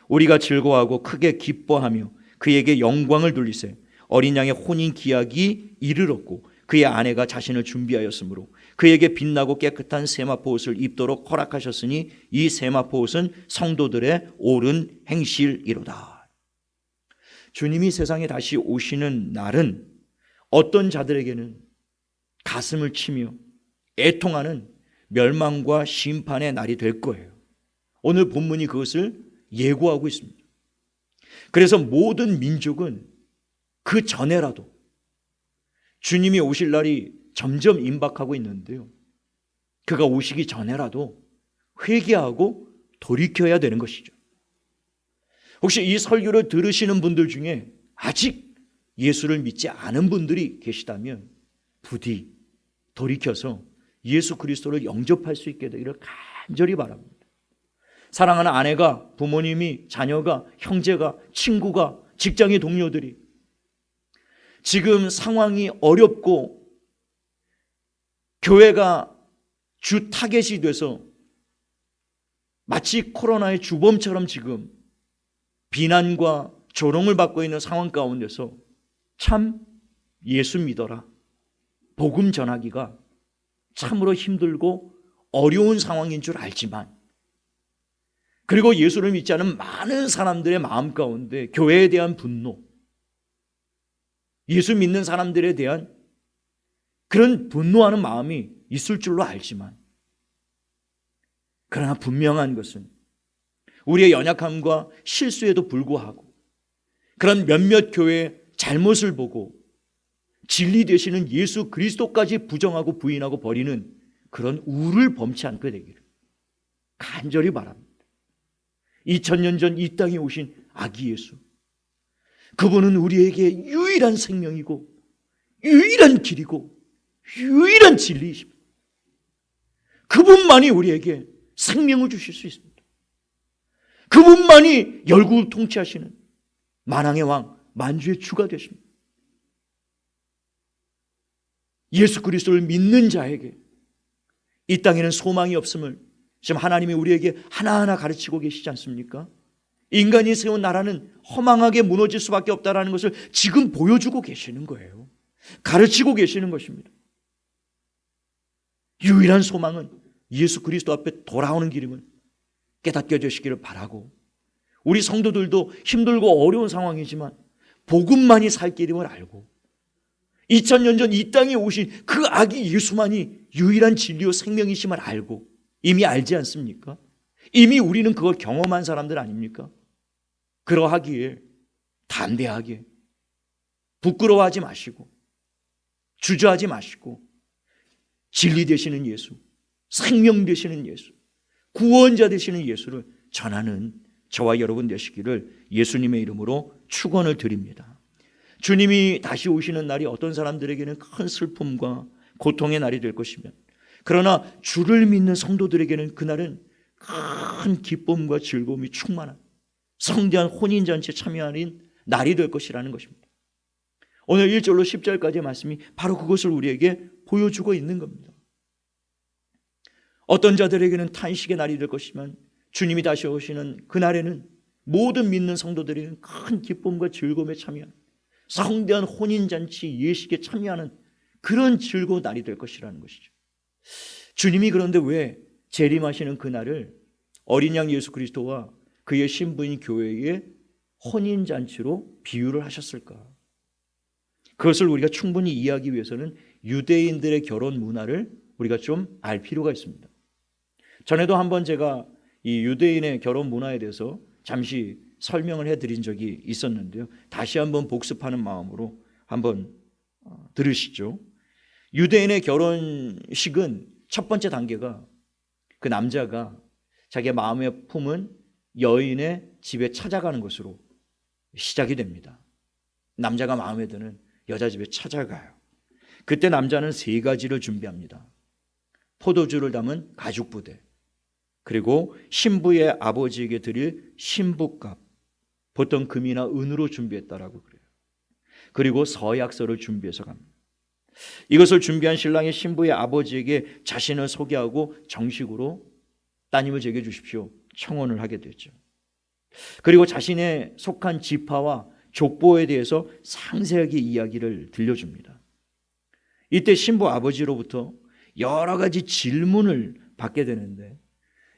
우리가 즐거워하고 크게 기뻐하며 그에게 영광을 돌리세. 어린 양의 혼인 기약이 이르렀고 그의 아내가 자신을 준비하였으므로 그에게 빛나고 깨끗한 세마포 옷을 입도록 허락하셨으니 이 세마포 옷은 성도들의 옳은 행실이로다. 주님이 세상에 다시 오시는 날은 어떤 자들에게는 가슴을 치며 애통하는 멸망과 심판의 날이 될 거예요. 오늘 본문이 그것을 예고하고 있습니다. 그래서 모든 민족은 그 전에라도 주님이 오실 날이 점점 임박하고 있는데요, 그가 오시기 전에라도 회개하고 돌이켜야 되는 것이죠. 혹시 이 설교를 들으시는 분들 중에 아직 예수를 믿지 않은 분들이 계시다면 부디 돌이켜서 예수 그리스도를 영접할 수 있게 되기를 간절히 바랍니다. 사랑하는 아내가, 부모님이, 자녀가, 형제가, 친구가, 직장의 동료들이 지금 상황이 어렵고 교회가 주 타겟이 돼서 마치 코로나의 주범처럼 지금 비난과 조롱을 받고 있는 상황 가운데서 참 예수 믿어라, 복음 전하기가 참으로 힘들고 어려운 상황인 줄 알지만, 그리고 예수를 믿지 않은 많은 사람들의 마음 가운데 교회에 대한 분노, 예수 믿는 사람들에 대한 그런 분노하는 마음이 있을 줄로 알지만, 그러나 분명한 것은 우리의 연약함과 실수에도 불구하고 그런 몇몇 교회의 잘못을 보고 진리 되시는 예수 그리스도까지 부정하고 부인하고 버리는 그런 우를 범치 않게 되기를 간절히 바랍니다. 2000년 전 이 땅에 오신 아기 예수, 그분은 우리에게 유일한 생명이고 유일한 길이고 유일한 진리이십니다. 그분만이 우리에게 생명을 주실 수 있습니다. 그분만이 열국을 통치하시는 만왕의 왕, 만주의 주가 되십니다. 예수 그리스도를 믿는 자에게 이 땅에는 소망이 없음을 지금 하나님이 우리에게 하나하나 가르치고 계시지 않습니까? 인간이 세운 나라는 허망하게 무너질 수밖에 없다는 것을 지금 보여주고 계시는 거예요. 가르치고 계시는 것입니다. 유일한 소망은 예수 그리스도 앞에 돌아오는 길임을 깨닫게 되시기를 바라고, 우리 성도들도 힘들고 어려운 상황이지만 복음만이 살 길임을 알고 2000년 전 이 땅에 오신 그 아기 예수만이 유일한 진리요 생명이심을 알고, 이미 알지 않습니까? 이미 우리는 그걸 경험한 사람들 아닙니까? 그러하기에 담대하게 부끄러워하지 마시고 주저하지 마시고 진리 되시는 예수, 생명 되시는 예수, 구원자 되시는 예수를 전하는 저와 여러분 되시기를 예수님의 이름으로 축원을 드립니다. 주님이 다시 오시는 날이 어떤 사람들에게는 큰 슬픔과 고통의 날이 될 것이면, 그러나 주를 믿는 성도들에게는 그날은 큰 기쁨과 즐거움이 충만한 성대한 혼인잔치에 참여하는 날이 될 것이라는 것입니다. 오늘 1절로 10절까지의 말씀이 바로 그것을 우리에게 보여주고 있는 겁니다. 어떤 자들에게는 탄식의 날이 될 것이면 주님이 다시 오시는 그날에는 모든 믿는 성도들에게는 큰 기쁨과 즐거움에 참여하는 성대한 혼인잔치 예식에 참여하는 그런 즐거운 날이 될 것이라는 것이죠. 주님이 그런데 왜 재림하시는 그날을 어린 양 예수 그리스도와 그의 신부인 교회의 혼인잔치로 비유를 하셨을까? 그것을 우리가 충분히 이해하기 위해서는 유대인들의 결혼 문화를 우리가 좀 알 필요가 있습니다. 전에도 한번 제가 이 유대인의 결혼 문화에 대해서 잠시 설명을 해드린 적이 있었는데요, 다시 한번 복습하는 마음으로 한번 들으시죠. 유대인의 결혼식은 첫 번째 단계가 그 남자가 자기의 마음에 품은 여인의 집에 찾아가는 것으로 시작이 됩니다. 남자가 마음에 드는 여자 집에 찾아가요. 그때 남자는 3가지를 준비합니다. 포도주를 담은 가죽 부대, 그리고 신부의 아버지에게 드릴 신부값, 보통 금이나 은으로 준비했다라고 그래요. 그리고 서약서를 준비해서 갑니다. 이것을 준비한 신랑이 신부의 아버지에게 자신을 소개하고 정식으로 따님을 제게 주십시오 청혼을 하게 되죠. 그리고 자신의 속한 지파와 족보에 대해서 상세하게 이야기를 들려줍니다. 이때 신부 아버지로부터 여러 가지 질문을 받게 되는데,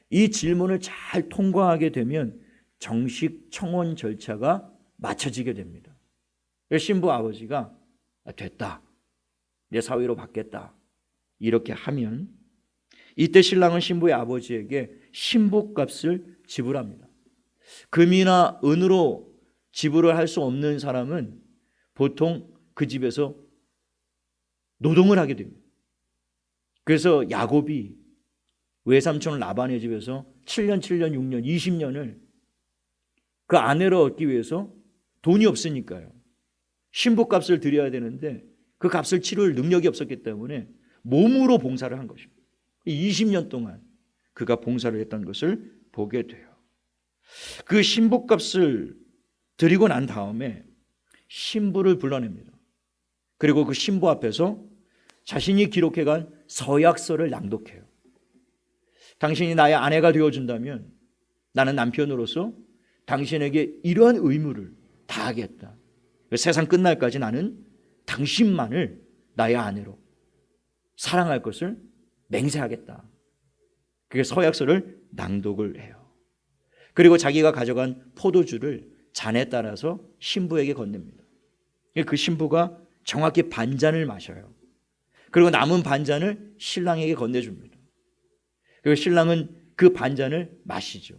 이 질문을 잘 통과하게 되면 정식 청혼 절차가 마쳐지게 됩니다. 신부 아버지가 됐다, 내 사위로 받겠다, 이렇게 하면 이때 신랑은 신부의 아버지에게 신부값을 지불합니다. 금이나 은으로 지불을 할 수 없는 사람은 보통 그 집에서 노동을 하게 됩니다. 그래서 야곱이 외삼촌 라반의 집에서 7년, 6년, 20년을 그 아내를 얻기 위해서 돈이 없으니까요, 신부값을 드려야 되는데 그 값을 치를 능력이 없었기 때문에 몸으로 봉사를 한 것입니다. 20년 동안 그가 봉사를 했던 것을 보게 돼요. 그 신부값을 드리고 난 다음에 신부를 불러냅니다. 그리고 그 신부 앞에서 자신이 기록해간 서약서를 낭독해요. 당신이 나의 아내가 되어준다면 나는 남편으로서 당신에게 이러한 의무를 다하겠다. 세상 끝날까지 나는 당신만을 나의 아내로 사랑할 것을 맹세하겠다. 그게 서약서를 낭독을 해요. 그리고 자기가 가져간 포도주를 잔에 따라서 신부에게 건넵니다. 그 신부가 정확히 반잔을 마셔요. 그리고 남은 반잔을 신랑에게 건네줍니다. 그리고 신랑은 그 반잔을 마시죠.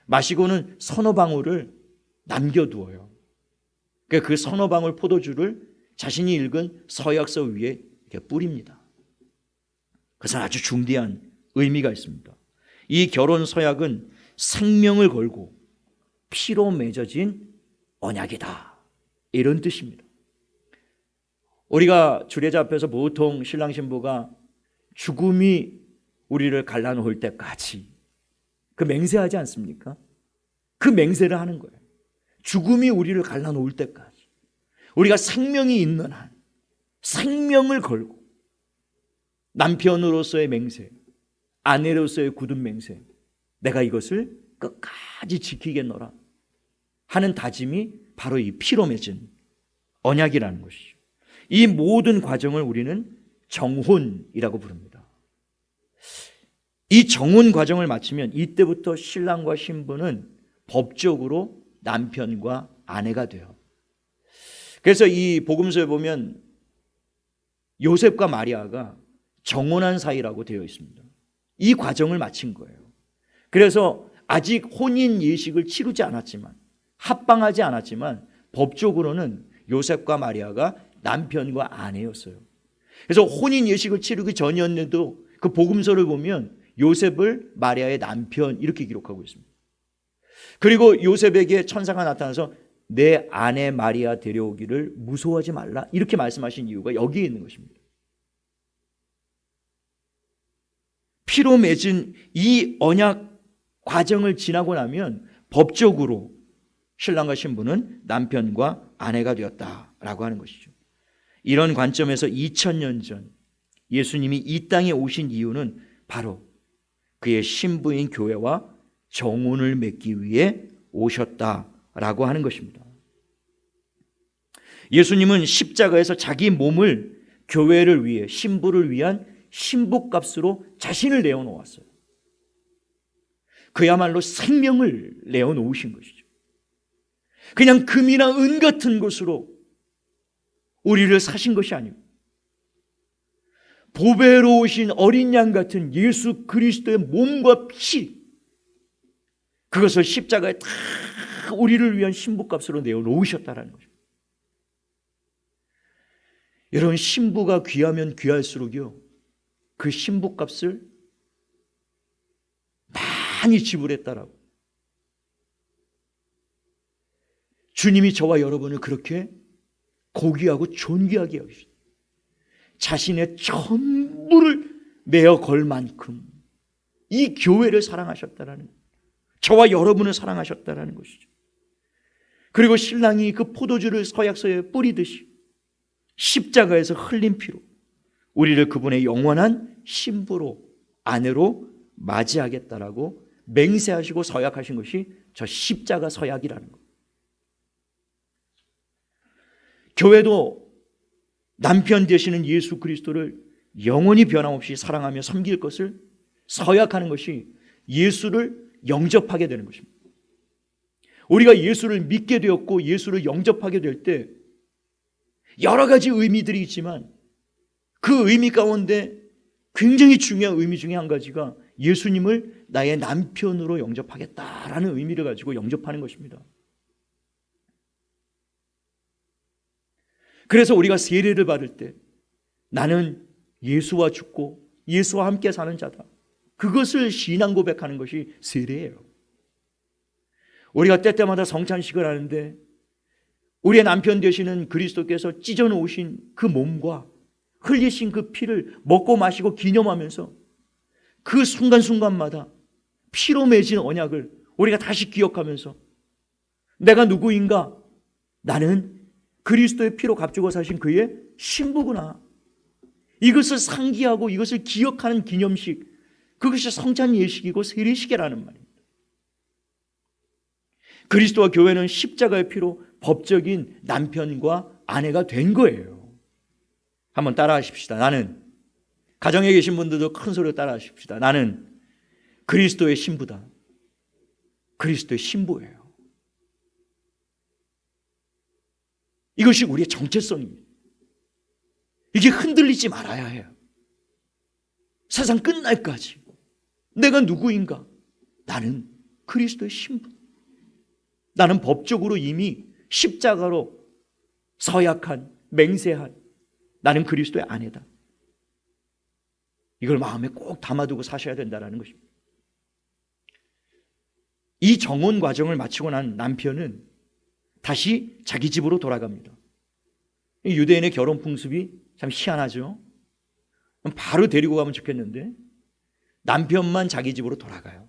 마시고는 서너 방울을 남겨두어요. 그 서너 방울 포도주를 자신이 읽은 서약서 위에 이렇게 뿌립니다. 그것은 아주 중대한 의미가 있습니다. 이 결혼 서약은 생명을 걸고 피로 맺어진 언약이다, 이런 뜻입니다. 우리가 주례자 앞에서 보통 신랑 신부가 죽음이 우리를 갈라놓을 때까지 그 맹세하지 않습니까? 그 맹세를 하는 거예요. 죽음이 우리를 갈라놓을 때까지 우리가 생명이 있는 한 생명을 걸고 남편으로서의 맹세, 아내로서의 굳은 맹세, 내가 이것을 끝까지 지키겠노라 하는 다짐이 바로 이 피로 맺은 언약이라는 것이죠. 이 모든 과정을 우리는 정혼이라고 부릅니다. 이 정혼 과정을 마치면 이때부터 신랑과 신부는 법적으로 남편과 아내가 돼요. 그래서 이 복음서에 보면 요셉과 마리아가 정혼한 사이라고 되어 있습니다. 이 과정을 마친 거예요. 그래서 아직 혼인 예식을 치르지 않았지만, 합방하지 않았지만 법적으로는 요셉과 마리아가 남편과 아내였어요. 그래서 혼인 예식을 치르기 전이었는데도 그 복음서를 보면 요셉을 마리아의 남편 이렇게 기록하고 있습니다. 그리고 요셉에게 천사가 나타나서 내 아내 마리아 데려오기를 무서워하지 말라 이렇게 말씀하신 이유가 여기에 있는 것입니다. 피로 맺은 이 언약 과정을 지나고 나면 법적으로 신랑과 신부는 남편과 아내가 되었다라고 하는 것이죠. 이런 관점에서 2000년 전 예수님이 이 땅에 오신 이유는 바로 그의 신부인 교회와 정혼을 맺기 위해 오셨다라고 하는 것입니다. 예수님은 십자가에서 자기 몸을 교회를 위해, 신부를 위한 신부값으로 자신을 내어놓았어요. 그야말로 생명을 내어놓으신 것이죠. 그냥 금이나 은 같은 것으로 우리를 사신 것이 아니고 보배로우신 어린 양 같은 예수 그리스도의 몸과 피, 그것을 십자가에 다 우리를 위한 신부값으로 내어놓으셨다는 거죠. 여러분, 신부가 귀하면 귀할수록요, 그 신부값을 많이 지불했다라고. 주님이 저와 여러분을 그렇게 고귀하고 존귀하게 여기셨다. 자신의 전부를 내어 걸 만큼 이 교회를 사랑하셨다라는, 저와 여러분을 사랑하셨다라는 것이죠. 그리고 신랑이 그 포도주를 서약서에 뿌리듯이 십자가에서 흘린 피로 우리를 그분의 영원한 신부로, 아내로 맞이하겠다라고 맹세하시고 서약하신 것이 저 십자가 서약이라는 것. 교회도 남편 되시는 예수 그리스도를 영원히 변함없이 사랑하며 섬길 것을 서약하는 것이 예수를 영접하게 되는 것입니다. 우리가 예수를 믿게 되었고 예수를 영접하게 될 때 여러 가지 의미들이 있지만 그 의미 가운데 굉장히 중요한 의미 중에 한 가지가 예수님을 나의 남편으로 영접하겠다라는 의미를 가지고 영접하는 것입니다. 그래서 우리가 세례를 받을 때 나는 예수와 죽고 예수와 함께 사는 자다, 그것을 신앙 고백하는 것이 세례예요. 우리가 때때마다 성찬식을 하는데 우리의 남편 되시는 그리스도께서 찢어 놓으신 그 몸과 흘리신 그 피를 먹고 마시고 기념하면서 그 순간순간마다 피로 맺은 언약을 우리가 다시 기억하면서 내가 누구인가? 나는 그리스도의 피로 값주고 사신 그의 신부구나. 이것을 상기하고 이것을 기억하는 기념식, 그것이 성찬 예식이고 세례식이라는 말입니다. 그리스도와 교회는 십자가의 피로 법적인 남편과 아내가 된 거예요. 한번 따라하십시다. 나는, 가정에 계신 분들도 큰 소리로 따라하십시다. 나는 그리스도의 신부다. 그리스도의 신부예요. 이것이 우리의 정체성입니다. 이게 흔들리지 말아야 해요. 세상 끝날까지 내가 누구인가? 나는 그리스도의 신부. 나는 법적으로 이미 십자가로 서약한, 맹세한 나는 그리스도의 아내다. 이걸 마음에 꼭 담아두고 사셔야 된다는 것입니다. 이 정혼 과정을 마치고 난 남편은 다시 자기 집으로 돌아갑니다. 유대인의 결혼 풍습이 참 희한하죠. 바로 데리고 가면 좋겠는데 남편만 자기 집으로 돌아가요.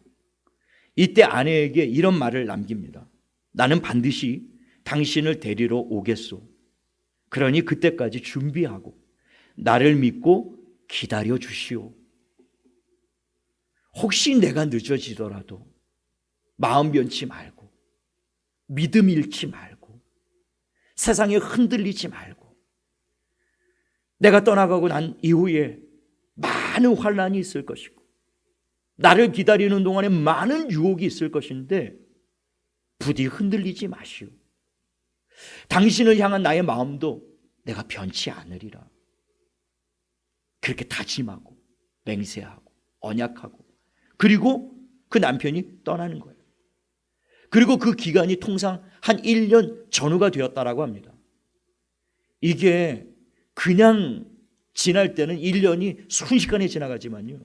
이때 아내에게 이런 말을 남깁니다. 나는 반드시 당신을 데리러 오겠소. 그러니 그때까지 준비하고 나를 믿고 기다려 주시오. 혹시 내가 늦어지더라도 마음 변치 말고, 믿음 잃지 말고, 세상에 흔들리지 말고, 내가 떠나가고 난 이후에 많은 환난이 있을 것이고 나를 기다리는 동안에 많은 유혹이 있을 것인데 부디 흔들리지 마시오. 당신을 향한 나의 마음도 내가 변치 않으리라. 그렇게 다짐하고 맹세하고 언약하고, 그리고 그 남편이 떠나는 거예요. 그리고 그 기간이 통상 한 1년 전후가 되었다라고 합니다. 이게 그냥 지날 때는 1년이 순식간에 지나가지만요,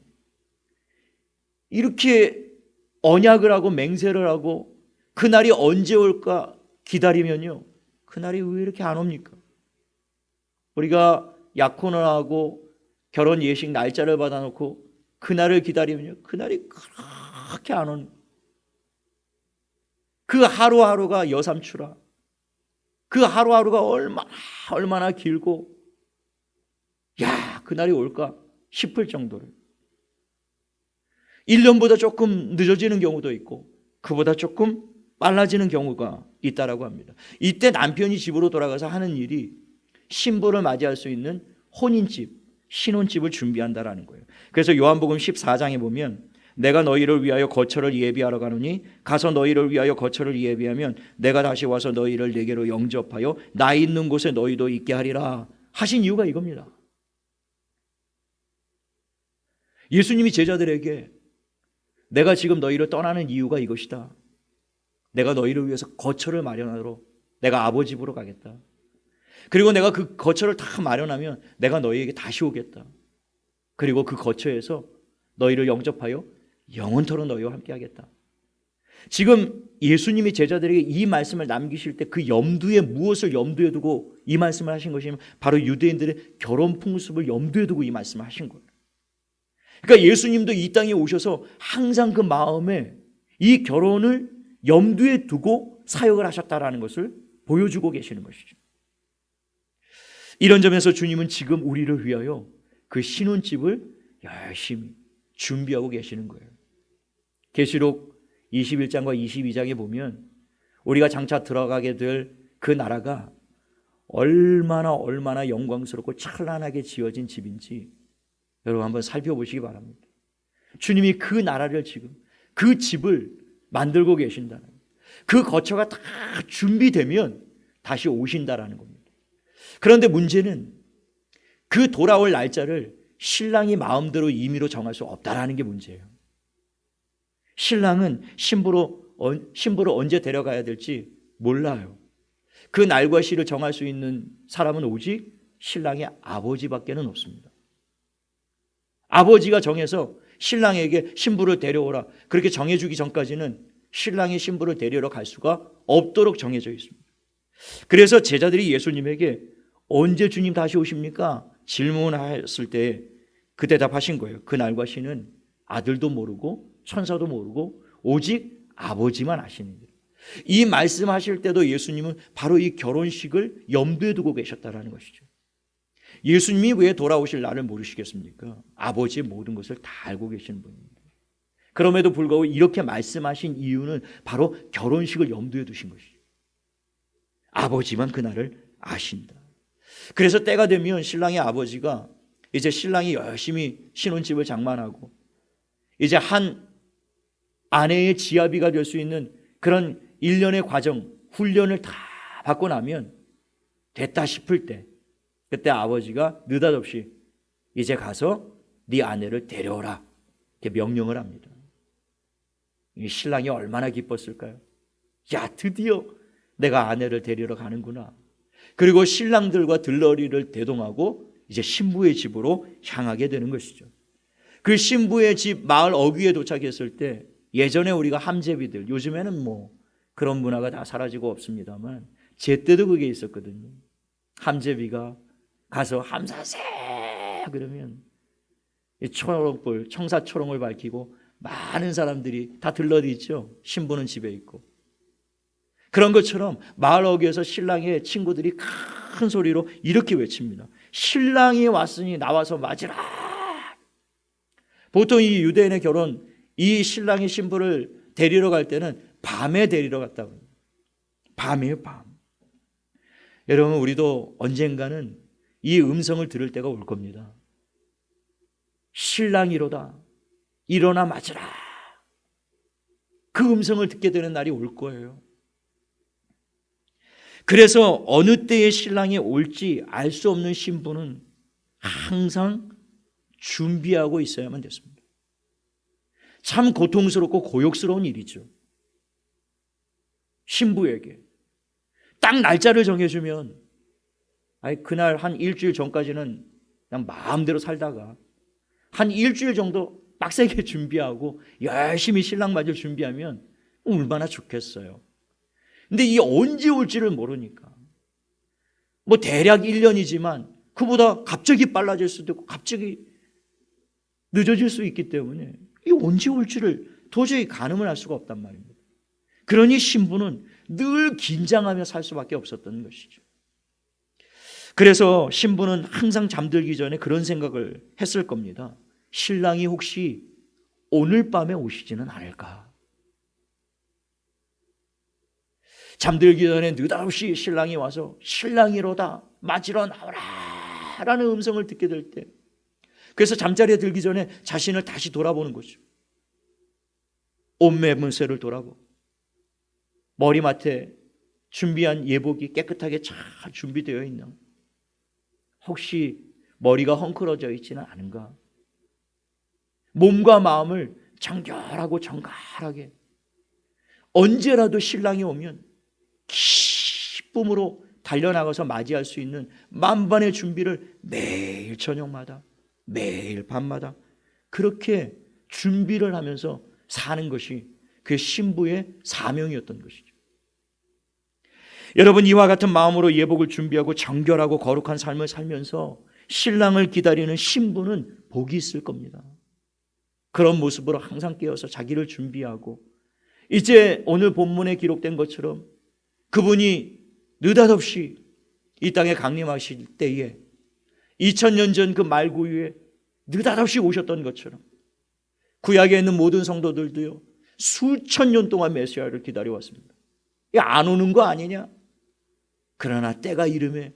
이렇게 언약을 하고 맹세를 하고 그날이 언제 올까 기다리면요, 그날이 왜 이렇게 안 옵니까? 우리가 약혼을 하고 결혼 예식 날짜를 받아놓고 그날을 기다리면요, 그날이 그렇게 안 오는, 그 하루하루가 여삼추라. 그 하루하루가 얼마나 길고, 야, 그날이 올까 싶을 정도로 1년보다 조금 늦어지는 경우도 있고 그보다 조금 빨라지는 경우가 있다라고 합니다. 이때 남편이 집으로 돌아가서 하는 일이 신부를 맞이할 수 있는 혼인집, 신혼집을 준비한다라는 거예요. 그래서 요한복음 14장에 보면 내가 너희를 위하여 거처를 예비하러 가노니 가서 너희를 위하여 거처를 예비하면 내가 다시 와서 너희를 내게로 영접하여 나 있는 곳에 너희도 있게 하리라 하신 이유가 이겁니다. 예수님이 제자들에게 내가 지금 너희를 떠나는 이유가 이것이다. 내가 너희를 위해서 거처를 마련하러 내가 아버지 집으로 가겠다. 그리고 내가 그 거처를 다 마련하면 내가 너희에게 다시 오겠다. 그리고 그 거처에서 너희를 영접하여 영원토록 너희와 함께 하겠다. 지금 예수님이 제자들에게 이 말씀을 남기실 때 그 염두에 무엇을 염두에 두고 이 말씀을 하신 것이냐면 바로 유대인들의 결혼 풍습을 염두에 두고 이 말씀을 하신 거예요. 그러니까 예수님도 이 땅에 오셔서 항상 그 마음에 이 결혼을 염두에 두고 사역을 하셨다라는 것을 보여주고 계시는 것이죠. 이런 점에서 주님은 지금 우리를 위하여 그 신혼집을 열심히 준비하고 계시는 거예요. 계시록 21장과 22장에 보면 우리가 장차 들어가게 될 그 나라가 얼마나 영광스럽고 찬란하게 지어진 집인지 여러분 한번 살펴보시기 바랍니다. 주님이 그 나라를 지금 그 집을 만들고 계신다는, 그 거처가 다 준비되면 다시 오신다라는 겁니다. 그런데 문제는 그 돌아올 날짜를 신랑이 마음대로 임의로 정할 수 없다라는 게 문제예요. 신랑은 신부를 언제 데려가야 될지 몰라요. 그 날과 시를 정할 수 있는 사람은 오직 신랑의 아버지밖에는 없습니다. 아버지가 정해서 신랑에게 신부를 데려오라 그렇게 정해주기 전까지는 신랑이 신부를 데리러 갈 수가 없도록 정해져 있습니다. 그래서 제자들이 예수님에게 언제 주님 다시 오십니까? 질문했을 때 그 대답하신 거예요. 그 날과 시는 아들도 모르고 천사도 모르고 오직 아버지만 아시는 거예요. 이 말씀하실 때도 예수님은 바로 이 결혼식을 염두에 두고 계셨다는 것이죠. 예수님이 왜 돌아오실 날을 모르시겠습니까? 아버지의 모든 것을 다 알고 계시는 분입니다. 그럼에도 불구하고 이렇게 말씀하신 이유는 바로 결혼식을 염두에 두신 것이죠. 아버지만 그날을 아신다. 그래서 때가 되면 신랑의 아버지가 이제 신랑이 열심히 신혼집을 장만하고 이제 한 아내의 지아비가 될 수 있는 그런 일련의 과정, 훈련을 다 받고 나면 됐다 싶을 때 그때 아버지가 느닷없이 이제 가서 네 아내를 데려오라 이렇게 명령을 합니다. 이 신랑이 얼마나 기뻤을까요? 야, 드디어 내가 아내를 데리러 가는구나. 그리고 신랑들과 들러리를 대동하고 이제 신부의 집으로 향하게 되는 것이죠. 그 신부의 집 마을 어귀에 도착했을 때 예전에 우리가 함제비들, 요즘에는 뭐 그런 문화가 다 사라지고 없습니다만 제 때도 그게 있었거든요. 함제비가 가서 함사세 그러면 초롱불, 청사초롱을 밝히고 많은 사람들이 다 들러리 있죠. 신부는 집에 있고. 그런 것처럼 마을 어귀에서 신랑의 친구들이 큰 소리로 이렇게 외칩니다. 신랑이 왔으니 나와서 맞으라. 보통 이 유대인의 결혼, 이 신랑이 신부를 데리러 갈 때는 밤에 데리러 갔다고 합니다. 밤이에요, 밤. 여러분, 우리도 언젠가는 이 음성을 들을 때가 올 겁니다. 신랑이로다. 일어나 맞으라. 그 음성을 듣게 되는 날이 올 거예요. 그래서 어느 때에 신랑이 올지 알 수 없는 신부는 항상 준비하고 있어야만 됐습니다. 참 고통스럽고 고역스러운 일이죠. 신부에게 딱 날짜를 정해주면 그날 한 일주일 전까지는 그냥 마음대로 살다가 한 일주일 정도 빡세게 준비하고 열심히 신랑 맞을 준비하면 얼마나 좋겠어요. 근데 이게 언제 올지를 모르니까 뭐 대략 1년이지만 그보다 갑자기 빨라질 수도 있고 갑자기 늦어질 수 있기 때문에 이게 언제 올지를 도저히 가늠을 할 수가 없단 말입니다. 그러니 신부는 늘 긴장하며 살 수밖에 없었던 것이죠. 그래서 신부는 항상 잠들기 전에 그런 생각을 했을 겁니다. 신랑이 혹시 오늘 밤에 오시지는 않을까? 잠들기 전에 느닷없이 신랑이 와서 신랑이로다 맞으러 나오라 라는 음성을 듣게 될 때, 그래서 잠자리에 들기 전에 자신을 다시 돌아보는 거죠. 옷매문새를 돌아보고 머리맡에 준비한 예복이 깨끗하게 잘 준비되어 있나, 혹시 머리가 헝클어져 있지는 않은가, 몸과 마음을 정결하고 정갈하게 언제라도 신랑이 오면 기쁨으로 달려나가서 맞이할 수 있는 만반의 준비를 매일 저녁마다 매일 밤마다 그렇게 준비를 하면서 사는 것이 그 신부의 사명이었던 것이죠. 여러분, 이와 같은 마음으로 예복을 준비하고 정결하고 거룩한 삶을 살면서 신랑을 기다리는 신부는 복이 있을 겁니다. 그런 모습으로 항상 깨어서 자기를 준비하고, 이제 오늘 본문에 기록된 것처럼 그분이 느닷없이 이 땅에 강림하실 때에 2000년 전 그 말구유에 느닷없이 오셨던 것처럼 구약에 있는 모든 성도들도요 수천 년 동안 메시아를 기다려왔습니다. 안 오는 거 아니냐? 그러나 때가 이름에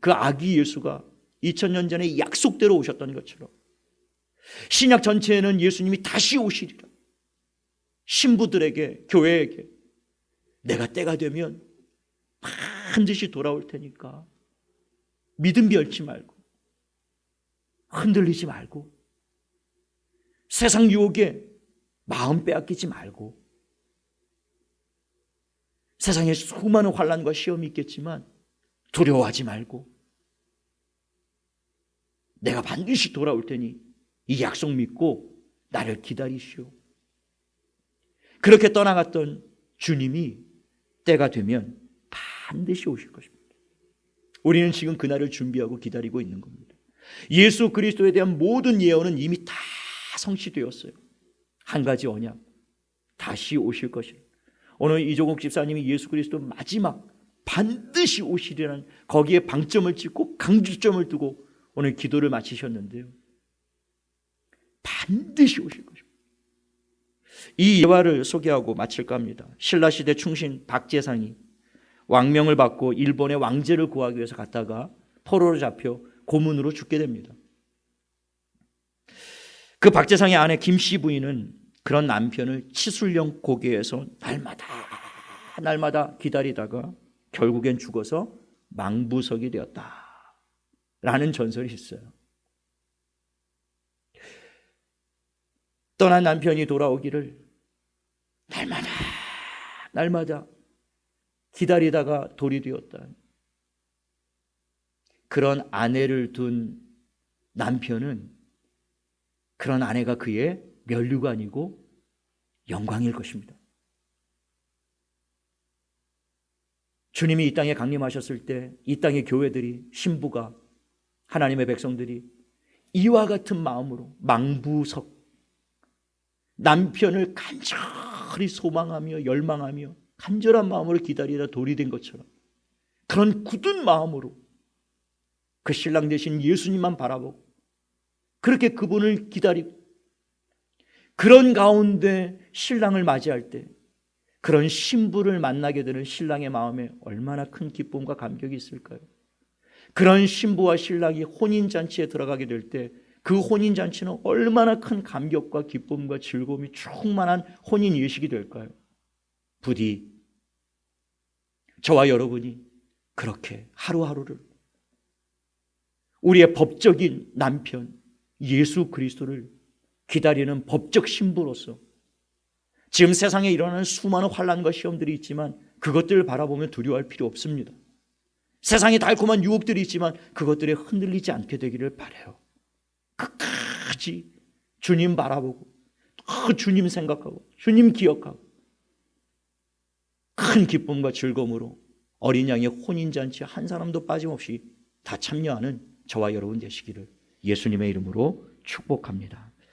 그 아기 예수가 2000년 전에 약속대로 오셨던 것처럼 신약 전체에는 예수님이 다시 오시리라. 신부들에게, 교회에게 내가 때가 되면 반드시 돌아올 테니까 믿음 잃지 말고 흔들리지 말고 세상 유혹에 마음 빼앗기지 말고 세상에 수많은 환난과 시험이 있겠지만 두려워하지 말고 내가 반드시 돌아올 테니 이 약속 믿고 나를 기다리시오. 그렇게 떠나갔던 주님이 때가 되면 반드시 오실 것입니다. 우리는 지금 그날을 준비하고 기다리고 있는 겁니다. 예수 그리스도에 대한 모든 예언은 이미 다 성취되었어요. 한 가지 언약, 다시 오실 것이라. 오늘 이종옥 집사님이 예수 그리스도 마지막 반드시 오시리라는 거기에 방점을 찍고 강조점을 두고 오늘 기도를 마치셨는데요. 반드시 오실 것입니다. 이 예화를 소개하고 마칠까 합니다. 신라시대 충신 박재상이 왕명을 받고 일본의 왕제를 구하기 위해서 갔다가 포로로 잡혀 고문으로 죽게 됩니다. 그 박재상의 아내 김씨 부인은 그런 남편을 치술령 고개에서 날마다 기다리다가 결국엔 죽어서 망부석이 되었다라는 전설이 있어요. 떠난 남편이 돌아오기를 날마다 기다리다가 돌이 되었다. 그런 아내를 둔 남편은 그런 아내가 그의 면류가 아니고 영광일 것입니다. 주님이 이 땅에 강림하셨을 때 이 땅의 교회들이, 신부가, 하나님의 백성들이 이와 같은 마음으로 망부석, 남편을 간절히 소망하며 열망하며 간절한 마음으로 기다리다 돌이 된 것처럼 그런 굳은 마음으로 그 신랑 되신 예수님만 바라보고 그렇게 그분을 기다리고 그런 가운데 신랑을 맞이할 때 그런 신부를 만나게 되는 신랑의 마음에 얼마나 큰 기쁨과 감격이 있을까요? 그런 신부와 신랑이 혼인잔치에 들어가게 될 때 그 혼인잔치는 얼마나 큰 감격과 기쁨과 즐거움이 충만한 혼인 예식이 될까요? 부디 저와 여러분이 그렇게 하루하루를 우리의 법적인 남편 예수 그리스도를 기다리는 법적 신부로서 지금 세상에 일어나는 수많은 환난과 시험들이 있지만 그것들을 바라보며 두려워할 필요 없습니다. 세상에 달콤한 유혹들이 있지만 그것들에 흔들리지 않게 되기를 바라요. 끝까지 주님 바라보고 주님 생각하고 주님 기억하고 큰 기쁨과 즐거움으로 어린 양의 혼인잔치 한 사람도 빠짐없이 다 참여하는 저와 여러분 되시기를 예수님의 이름으로 축복합니다.